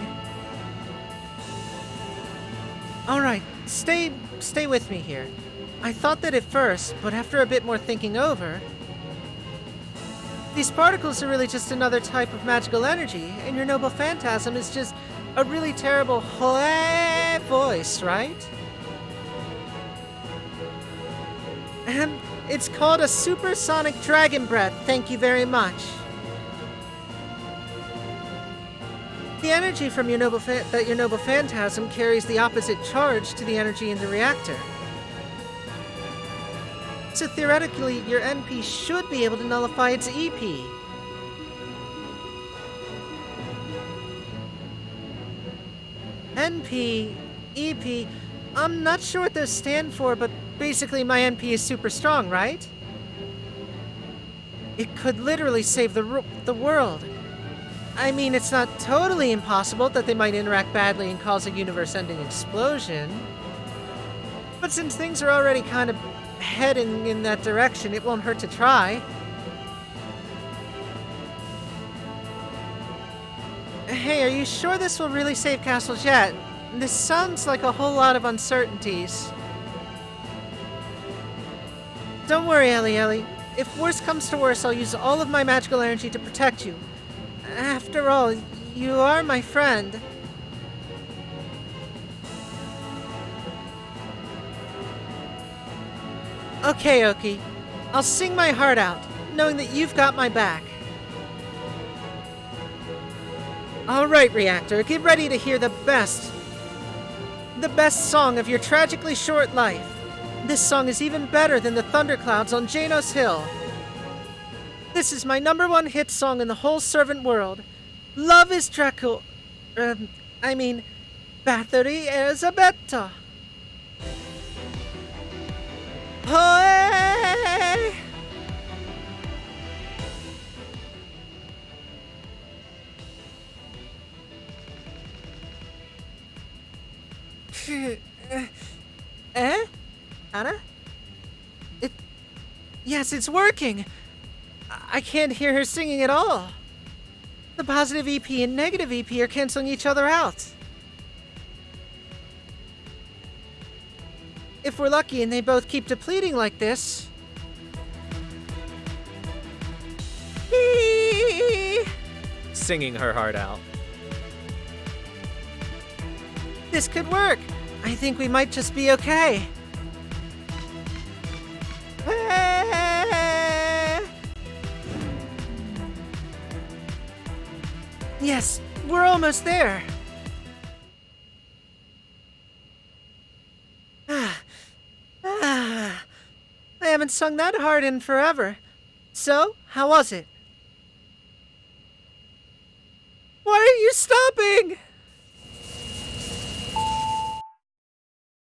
Alright, stay with me here. I thought that at first, but after a bit more thinking over, these particles are really just another type of magical energy, and your noble phantasm is just a really terrible voice, right? It's called a supersonic dragon breath, thank you very much. The energy from your noble phantasm carries the opposite charge to the energy in the reactor. So theoretically, your NP should be able to nullify its EP. NP, EP, I'm not sure what those stand for, but basically my NP is super strong, right? It could literally save the world. I mean, it's not totally impossible that they might interact badly and cause a universe-ending explosion. But since things are already kind of heading in that direction, it won't hurt to try. Hey, are you sure this will really save Castle Jet? This sounds like a whole lot of uncertainties. Don't worry, Ellie. If worse comes to worse, I'll use all of my magical energy to protect you. After all, you are my friend. Okay, Oki. I'll sing my heart out, knowing that you've got my back. Alright, Reactor, get ready to hear the best song of your tragically short life. This song is even better than the thunderclouds on Janos Hill. This is my #1 hit song in the whole servant world. Love is Bathory Erzabetta. Hoey! Anna? Yes, it's working! I can't hear her singing at all. The positive EP and negative EP are canceling each other out. If we're lucky and they both keep depleting like this... Singing her heart out. This could work. I think we might just be okay. Yes, we're almost there. I haven't sung that hard in forever. So, how was it? Why are you stopping?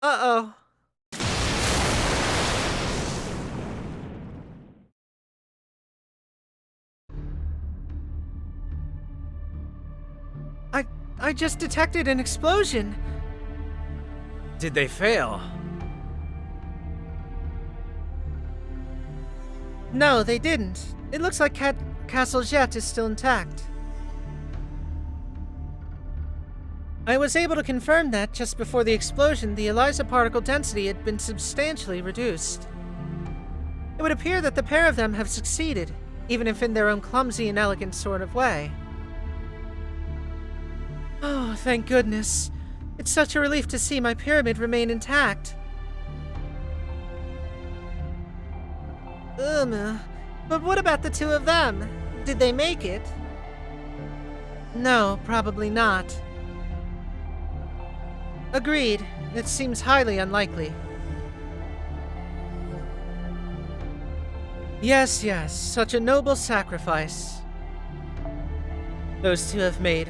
Uh-oh. I just detected an explosion. Did they fail? No, they didn't. It looks like Castle Csejte is still intact. I was able to confirm that just before the explosion, the ELISA particle density had been substantially reduced. It would appear that the pair of them have succeeded, even if in their own clumsy and elegant sort of way. Oh, thank goodness. It's such a relief to see my pyramid remain intact. But what about the two of them? Did they make it? No, probably not. Agreed. It seems highly unlikely. Yes, such a noble sacrifice those two have made.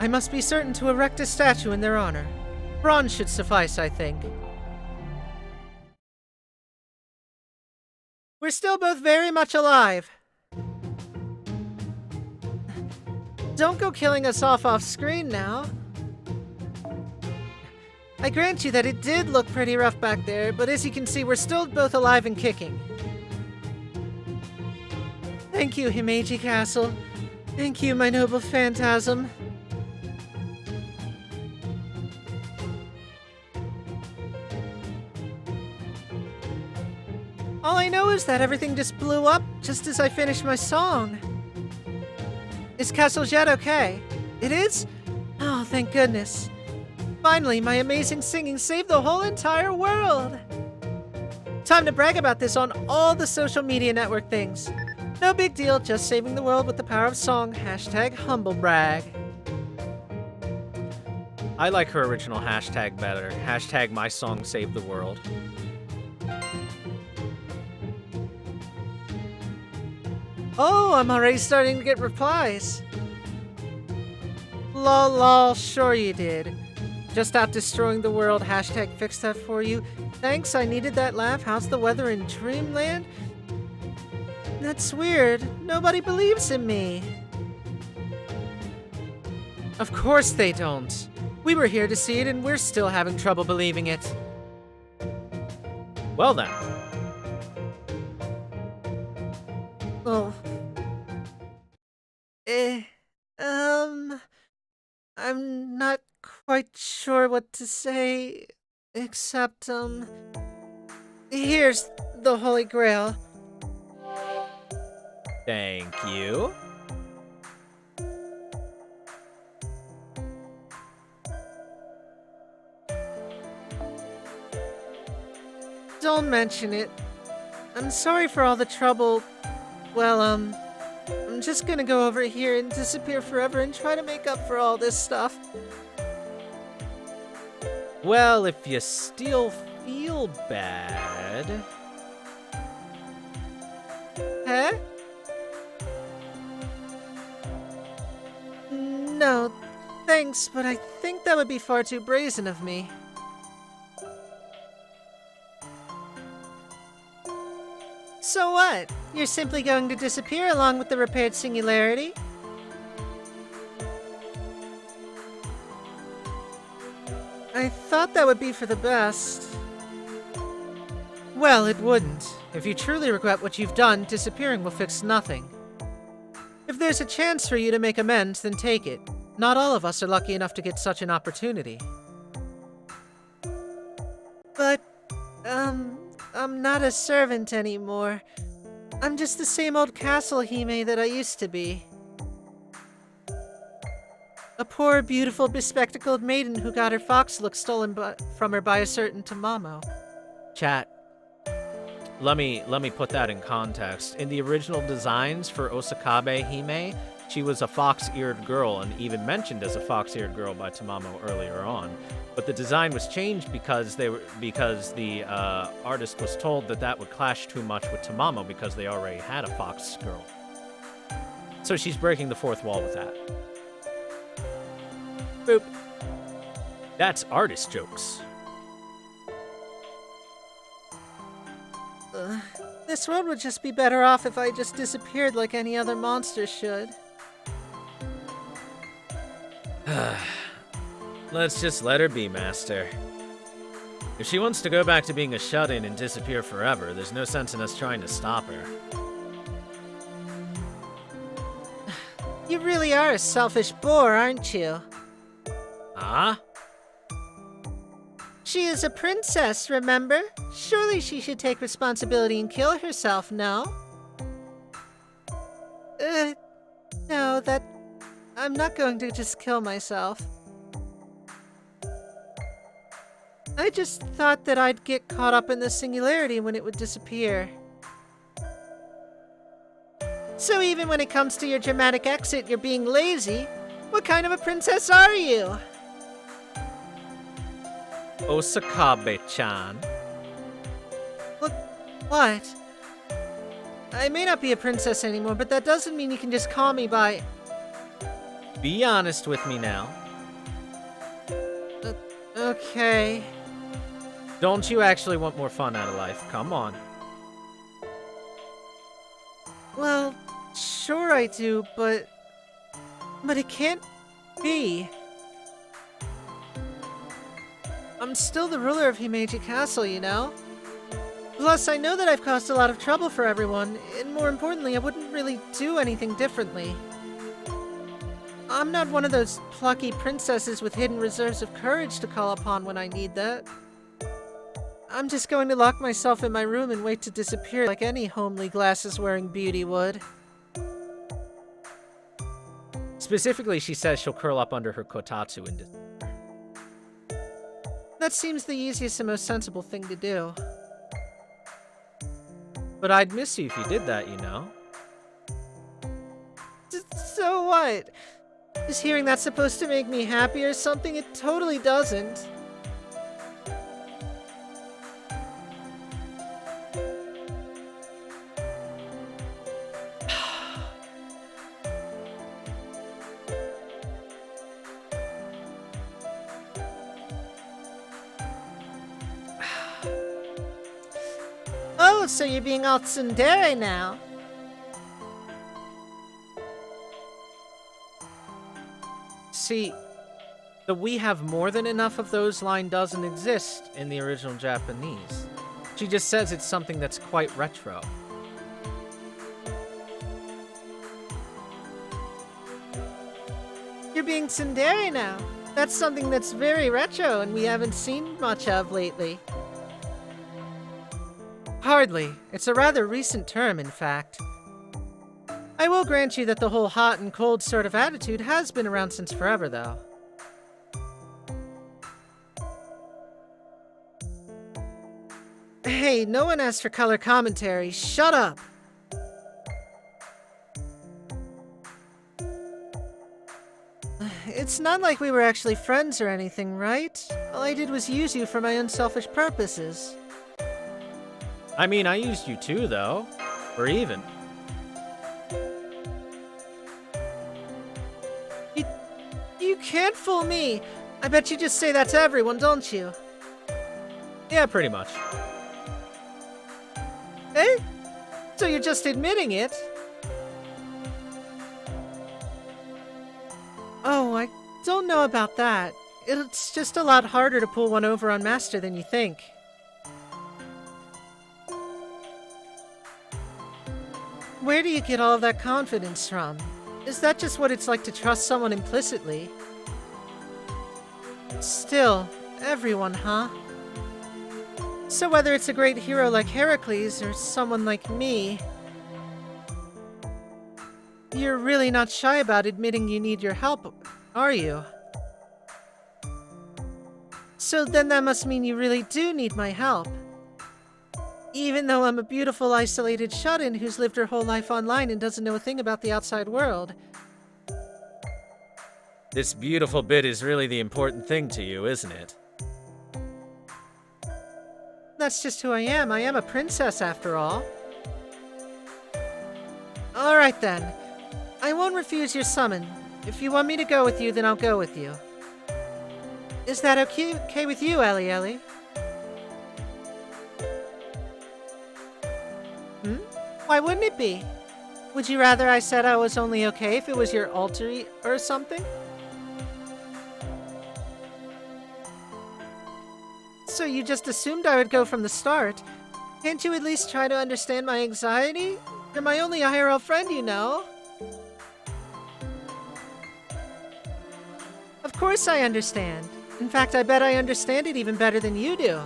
I must be certain to erect a statue in their honor. Bronze should suffice, I think. We're still both very much alive. Don't go killing us off screen now. I grant you that it did look pretty rough back there, but as you can see, we're still both alive and kicking. Thank you, Himeji Castle. Thank you, my noble phantasm. All I know is that everything just blew up just as I finished my song. Is Castle Csejte okay? It is? Oh, thank goodness. Finally, my amazing singing saved the whole entire world! Time to brag about this on all the social media network things. No big deal, just saving the world with the power of song. #humblebrag. I like her original hashtag better. Hashtag my song saved the world. Oh, I'm already starting to get replies. Lol, sure you did. Just out destroying the world, #fix that for you. Thanks, I needed that laugh. How's the weather in Dreamland? That's weird. Nobody believes in me. Of course they don't. We were here to see it and we're still having trouble believing it. Well then. Oh. I'm not quite sure what to say, except, here's the Holy Grail. Thank you. Don't mention it. I'm sorry for all the trouble. Well, I'm just gonna go over here and disappear forever and try to make up for all this stuff. Well, if you still feel bad... Huh? No, thanks, but I think that would be far too brazen of me. So what? You're simply going to disappear along with the repaired singularity? I thought that would be for the best. Well, it wouldn't. If you truly regret what you've done, disappearing will fix nothing. If there's a chance for you to make amends, then take it. Not all of us are lucky enough to get such an opportunity. But, I'm not a servant anymore. I'm just the same old castle Hime that I used to be. A poor, beautiful, bespectacled maiden who got her fox look stolen from her by a certain Tamamo. Chat. Let me put that in context. In the original designs for Osakabe Hime, she was a fox-eared girl and even mentioned as a fox-eared girl by Tamamo earlier on. But the design was changed because the artist was told that would clash too much with Tamamo because they already had a fox girl. So she's breaking the fourth wall with that. Boop. That's artist jokes. This world would just be better off if I just disappeared like any other monster should. Let's just let her be, Master. If she wants to go back to being a shut-in and disappear forever, there's no sense in us trying to stop her. You really are a selfish bore, aren't you? Huh? She is a princess, remember? Surely she should take responsibility and kill herself, no? No, I'm not going to just kill myself. I just thought that I'd get caught up in the singularity when it would disappear. So even when it comes to your dramatic exit, you're being lazy? What kind of a princess are you? Osakabe-chan. What? I may not be a princess anymore, but that doesn't mean you can just call me by... Be honest with me now. Okay. Don't you actually want more fun out of life? Come on. Well, sure I do, but it can't be. I'm still the ruler of Himeji Castle, you know? Plus, I know that I've caused a lot of trouble for everyone, and more importantly, I wouldn't really do anything differently. I'm not one of those plucky princesses with hidden reserves of courage to call upon when I need that. I'm just going to lock myself in my room and wait to disappear like any homely glasses-wearing beauty would. Specifically, she says she'll curl up under her kotatsu and disappear. That seems the easiest and most sensible thing to do. But I'd miss you if you did that, you know? So what? Is hearing that supposed to make me happy or something? It totally doesn't. Oh, so you're being all tsundere now. See, the "we have more than enough of those" line doesn't exist in the original Japanese. She just says it's something that's quite retro. You're being tsundere now. That's something that's very retro and we haven't seen much of lately. Hardly. It's a rather recent term, in fact. I will grant you that the whole hot and cold sort of attitude has been around since forever, though. Hey, no one asked for color commentary. Shut up! It's not like we were actually friends or anything, right? All I did was use you for my unselfish purposes. I mean, I used you too, though. We're even. You can't fool me! I bet you just say that to everyone, don't you? Yeah, pretty much. Eh? So you're just admitting it? Oh, I don't know about that. It's just a lot harder to pull one over on Master than you think. Where do you get all of that confidence from? Is that just what it's like to trust someone implicitly? Still, everyone, huh? So whether it's a great hero like Heracles or someone like me, you're really not shy about admitting you need your help, are you? So then that must mean you really do need my help. Even though I'm a beautiful, isolated shut-in who's lived her whole life online and doesn't know a thing about the outside world. This beautiful bit is really the important thing to you, isn't it? That's just who I am. I am a princess, after all. Alright then. I won't refuse your summon. If you want me to go with you, then I'll go with you. Is that okay with you, Ellie Ellie? Why wouldn't it be? Would you rather I said I was only okay if it was your alter or something? So you just assumed I would go from the start? Can't you at least try to understand my anxiety? You're my only IRL friend, you know. Of course I understand. In fact, I bet I understand it even better than you do.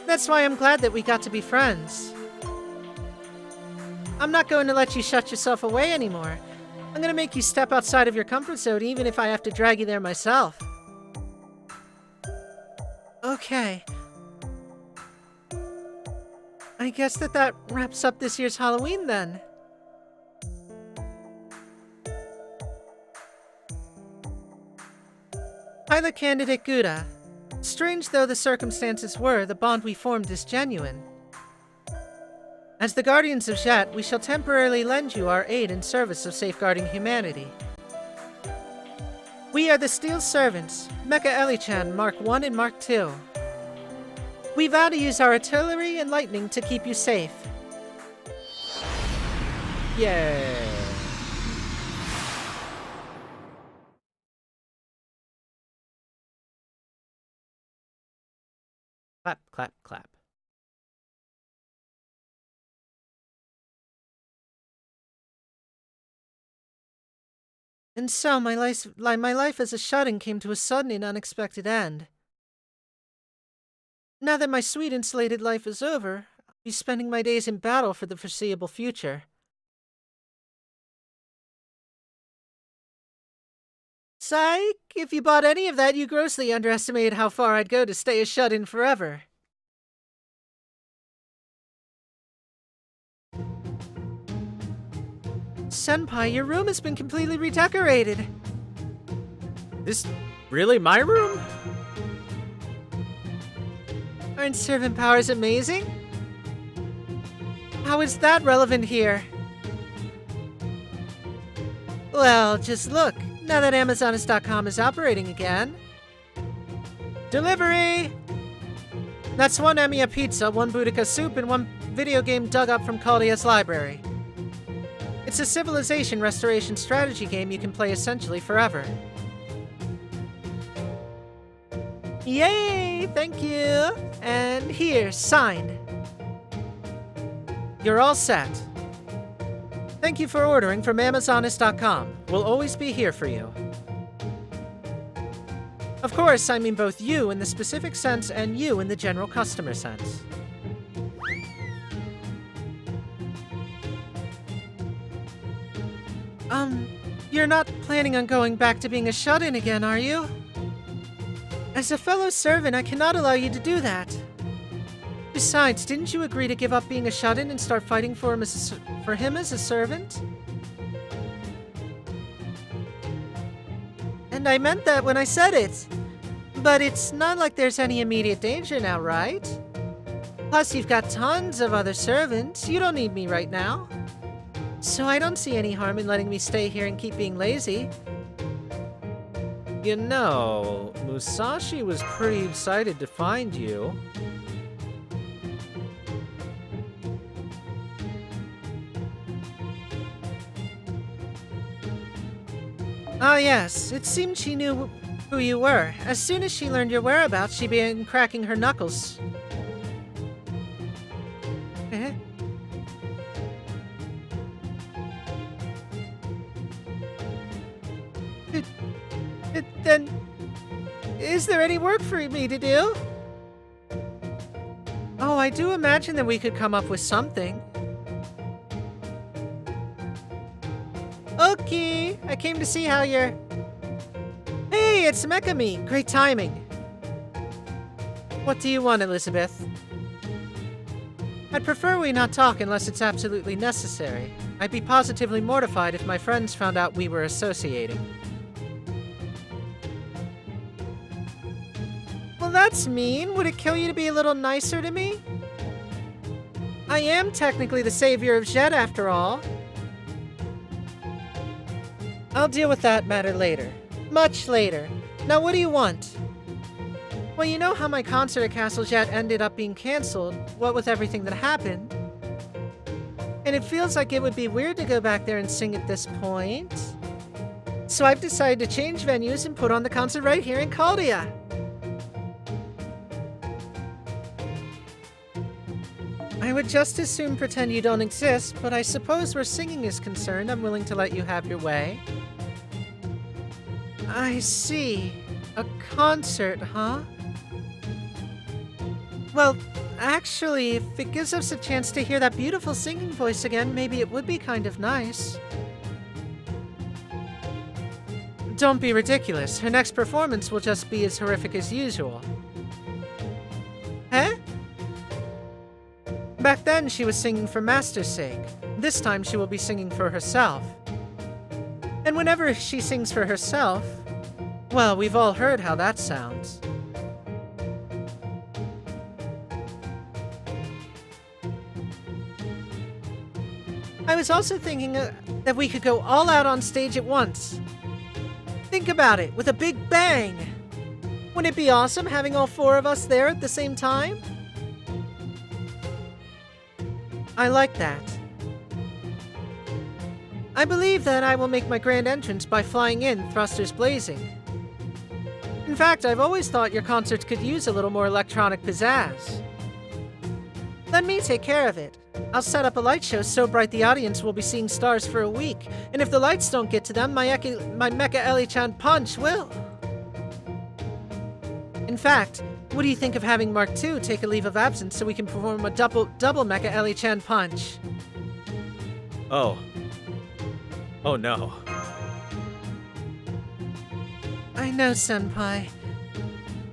That's why I'm glad that we got to be friends. I'm not going to let you shut yourself away anymore. I'm going to make you step outside of your comfort zone even if I have to drag you there myself. Okay. I guess that wraps up this year's Halloween then. Pilot Candidate Gouda. Strange though the circumstances were, the bond we formed is genuine. As the Guardians of Csejte, we shall temporarily lend you our aid in service of safeguarding humanity. We are the Steel Servants, Mecha Ellie-chan Mark I and Mark II. We vow to use our artillery and lightning to keep you safe. Yay! Clap, clap, clap. And so my life as a shut-in came to a sudden and unexpected end. Now that my sweet insulated life is over, I'll be spending my days in battle for the foreseeable future. Psych! If you bought any of that, you grossly underestimated how far I'd go to stay a shut-in forever. Senpai, your room has been completely redecorated. This really my room? Aren't servant powers amazing? How is that relevant here? Well, just look. Now that Amazonist.com is operating again. Delivery! That's 1 Emiya pizza, 1 Boudica soup, and 1 video game dug up from Caldia's library. It's a civilization restoration strategy game you can play essentially forever. Yay! Thank you! And here, signed. You're all set. Thank you for ordering from Amazonist.com. We'll always be here for you. Of course, I mean both you in the specific sense and you in the general customer sense. You're not planning on going back to being a shut-in again, are you? As a fellow servant, I cannot allow you to do that. Besides, didn't you agree to give up being a shut-in and start fighting for him as a servant? And I meant that when I said it. But it's not like there's any immediate danger now, right? Plus, you've got tons of other servants. You don't need me right now. So I don't see any harm in letting me stay here and keep being lazy. You know, Musashi was pretty excited to find you. Ah, yes. It seemed she knew who you were. As soon as she learned your whereabouts, she began cracking her knuckles. Eh? Then, is there any work for me to do? Oh, I do imagine that we could come up with something. Okay, I came to see how you're... Hey, it's Mekami! Great timing. What do you want, Elizabeth? I'd prefer we not talk unless it's absolutely necessary. I'd be positively mortified if my friends found out we were associating. Well, that's mean. Would it kill you to be a little nicer to me? I am technically the savior of Csejte after all. I'll deal with that matter later. Much later. Now what do you want? Well, you know how my concert at Castle Csejte ended up being cancelled, what with everything that happened? And it feels like it would be weird to go back there and sing at this point. So I've decided to change venues and put on the concert right here in Caldia. I would just as soon pretend you don't exist, but I suppose where singing is concerned, I'm willing to let you have your way. I see. A concert, huh? Well, actually, if it gives us a chance to hear that beautiful singing voice again, maybe it would be kind of nice. Don't be ridiculous. Her next performance will just be as horrific as usual. Huh? Back then, she was singing for Master's sake. This time, she will be singing for herself. And whenever she sings for herself, well, we've all heard how that sounds. I was also thinking that we could go all out on stage at once. Think about it, with a big bang! Wouldn't it be awesome having all four of us there at the same time? I like that. I believe that I will make my grand entrance by flying in, thrusters blazing. In fact, I've always thought your concerts could use a little more electronic pizzazz. Let me take care of it. I'll set up a light show so bright the audience will be seeing stars for a week, and if the lights don't get to them, my Mecha Ellie-chan punch will. In fact, what do you think of having Mark II take a leave of absence so we can perform a double Mecha Ellie-chan punch? Oh. Oh no. I know, Senpai.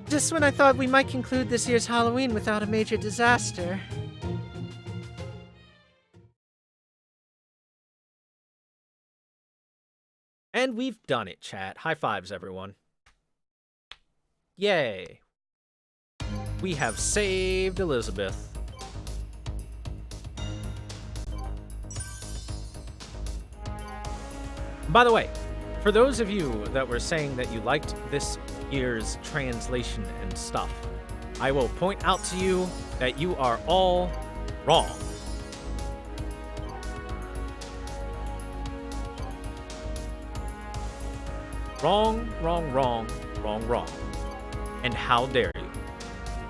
Just when I thought we might conclude this year's Halloween without a major disaster. And we've done it, chat. High fives, everyone. Yay. We have saved Elizabeth. By the way, for those of you that were saying that you liked this year's translation and stuff, I will point out to you that you are all wrong. Wrong, wrong, wrong, wrong, wrong. And how dare